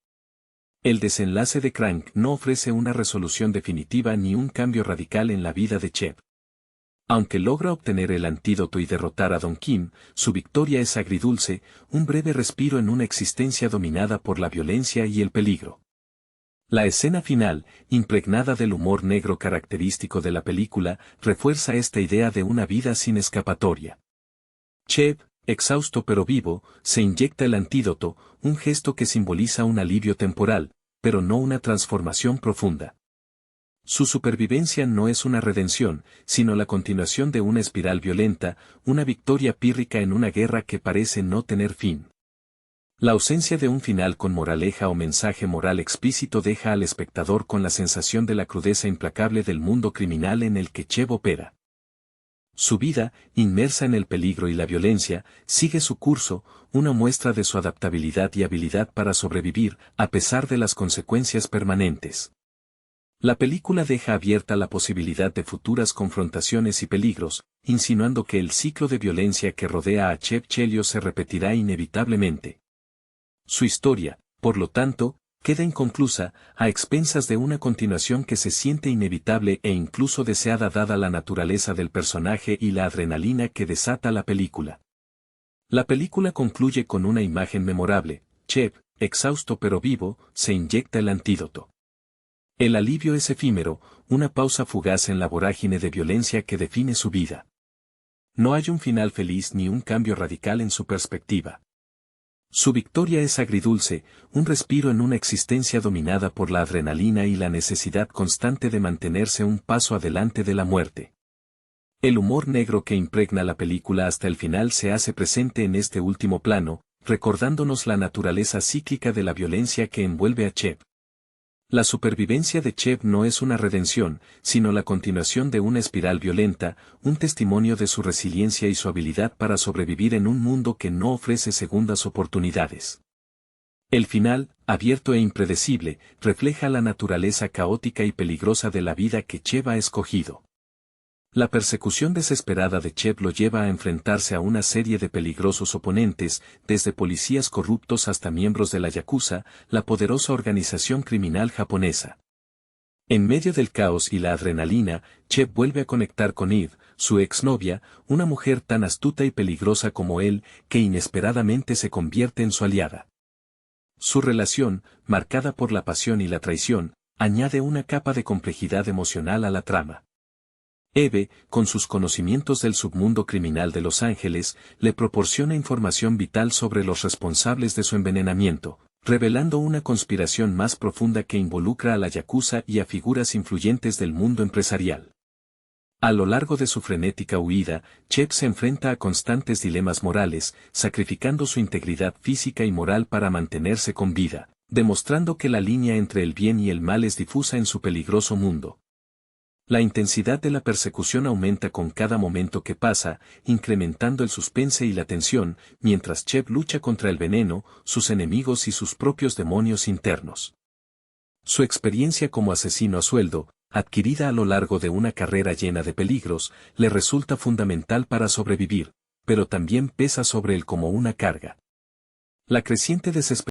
El desenlace de Crank no ofrece una resolución definitiva ni un cambio radical en la vida de Chev. Aunque logra obtener el antídoto y derrotar a Don Kim, su victoria es agridulce, un breve respiro en una existencia dominada por la violencia y el peligro. La escena final, impregnada del humor negro característico de la película, refuerza esta idea de una vida sin escapatoria. Chev, exhausto pero vivo, se inyecta el antídoto, un gesto que simboliza un alivio temporal, pero no una transformación profunda. Su supervivencia no es una redención, sino la continuación de una espiral violenta, una victoria pírrica en una guerra que parece no tener fin. La ausencia de un final con moraleja o mensaje moral explícito deja al espectador con la sensación de la crudeza implacable del mundo criminal en el que Chev opera. Su vida, inmersa en el peligro y la violencia, sigue su curso, una muestra de su adaptabilidad y habilidad para sobrevivir, a pesar de las consecuencias permanentes. La película deja abierta la posibilidad de futuras confrontaciones y peligros, insinuando que el ciclo de violencia que rodea a Chev Chelios se repetirá inevitablemente. Su historia, por lo tanto, queda inconclusa, a expensas de una continuación que se siente inevitable e incluso deseada dada la naturaleza del personaje y la adrenalina que desata la película. La película concluye con una imagen memorable: Chev, exhausto pero vivo, se inyecta el antídoto. El alivio es efímero, una pausa fugaz en la vorágine de violencia que define su vida. No hay un final feliz ni un cambio radical en su perspectiva. Su victoria es agridulce, un respiro en una existencia dominada por la adrenalina y la necesidad constante de mantenerse un paso adelante de la muerte. El humor negro que impregna la película hasta el final se hace presente en este último plano, recordándonos la naturaleza cíclica de la violencia que envuelve a Chev. La supervivencia de Chev no es una redención, sino la continuación de una espiral violenta, un testimonio de su resiliencia y su habilidad para sobrevivir en un mundo que no ofrece segundas oportunidades. El final, abierto e impredecible, refleja la naturaleza caótica y peligrosa de la vida que Chev ha escogido. La persecución desesperada de Chev lo lleva a enfrentarse a una serie de peligrosos oponentes, desde policías corruptos hasta miembros de la Yakuza, la poderosa organización criminal japonesa. En medio del caos y la adrenalina, Chev vuelve a conectar con Eve, su exnovia, una mujer tan astuta y peligrosa como él, que inesperadamente se convierte en su aliada. Su relación, marcada por la pasión y la traición, añade una capa de complejidad emocional a la trama. Eve, con sus conocimientos del submundo criminal de Los Ángeles, le proporciona información vital sobre los responsables de su envenenamiento, revelando una conspiración más profunda que involucra a la Yakuza y a figuras influyentes del mundo empresarial. A lo largo de su frenética huida, Chev se enfrenta a constantes dilemas morales, sacrificando su integridad física y moral para mantenerse con vida, demostrando que la línea entre el bien y el mal es difusa en su peligroso mundo. La intensidad de la persecución aumenta con cada momento que pasa, incrementando el suspense y la tensión, mientras Chev lucha contra el veneno, sus enemigos y sus propios demonios internos. Su experiencia como asesino a sueldo, adquirida a lo largo de una carrera llena de peligros, le resulta fundamental para sobrevivir, pero también pesa sobre él como una carga. La creciente desesperación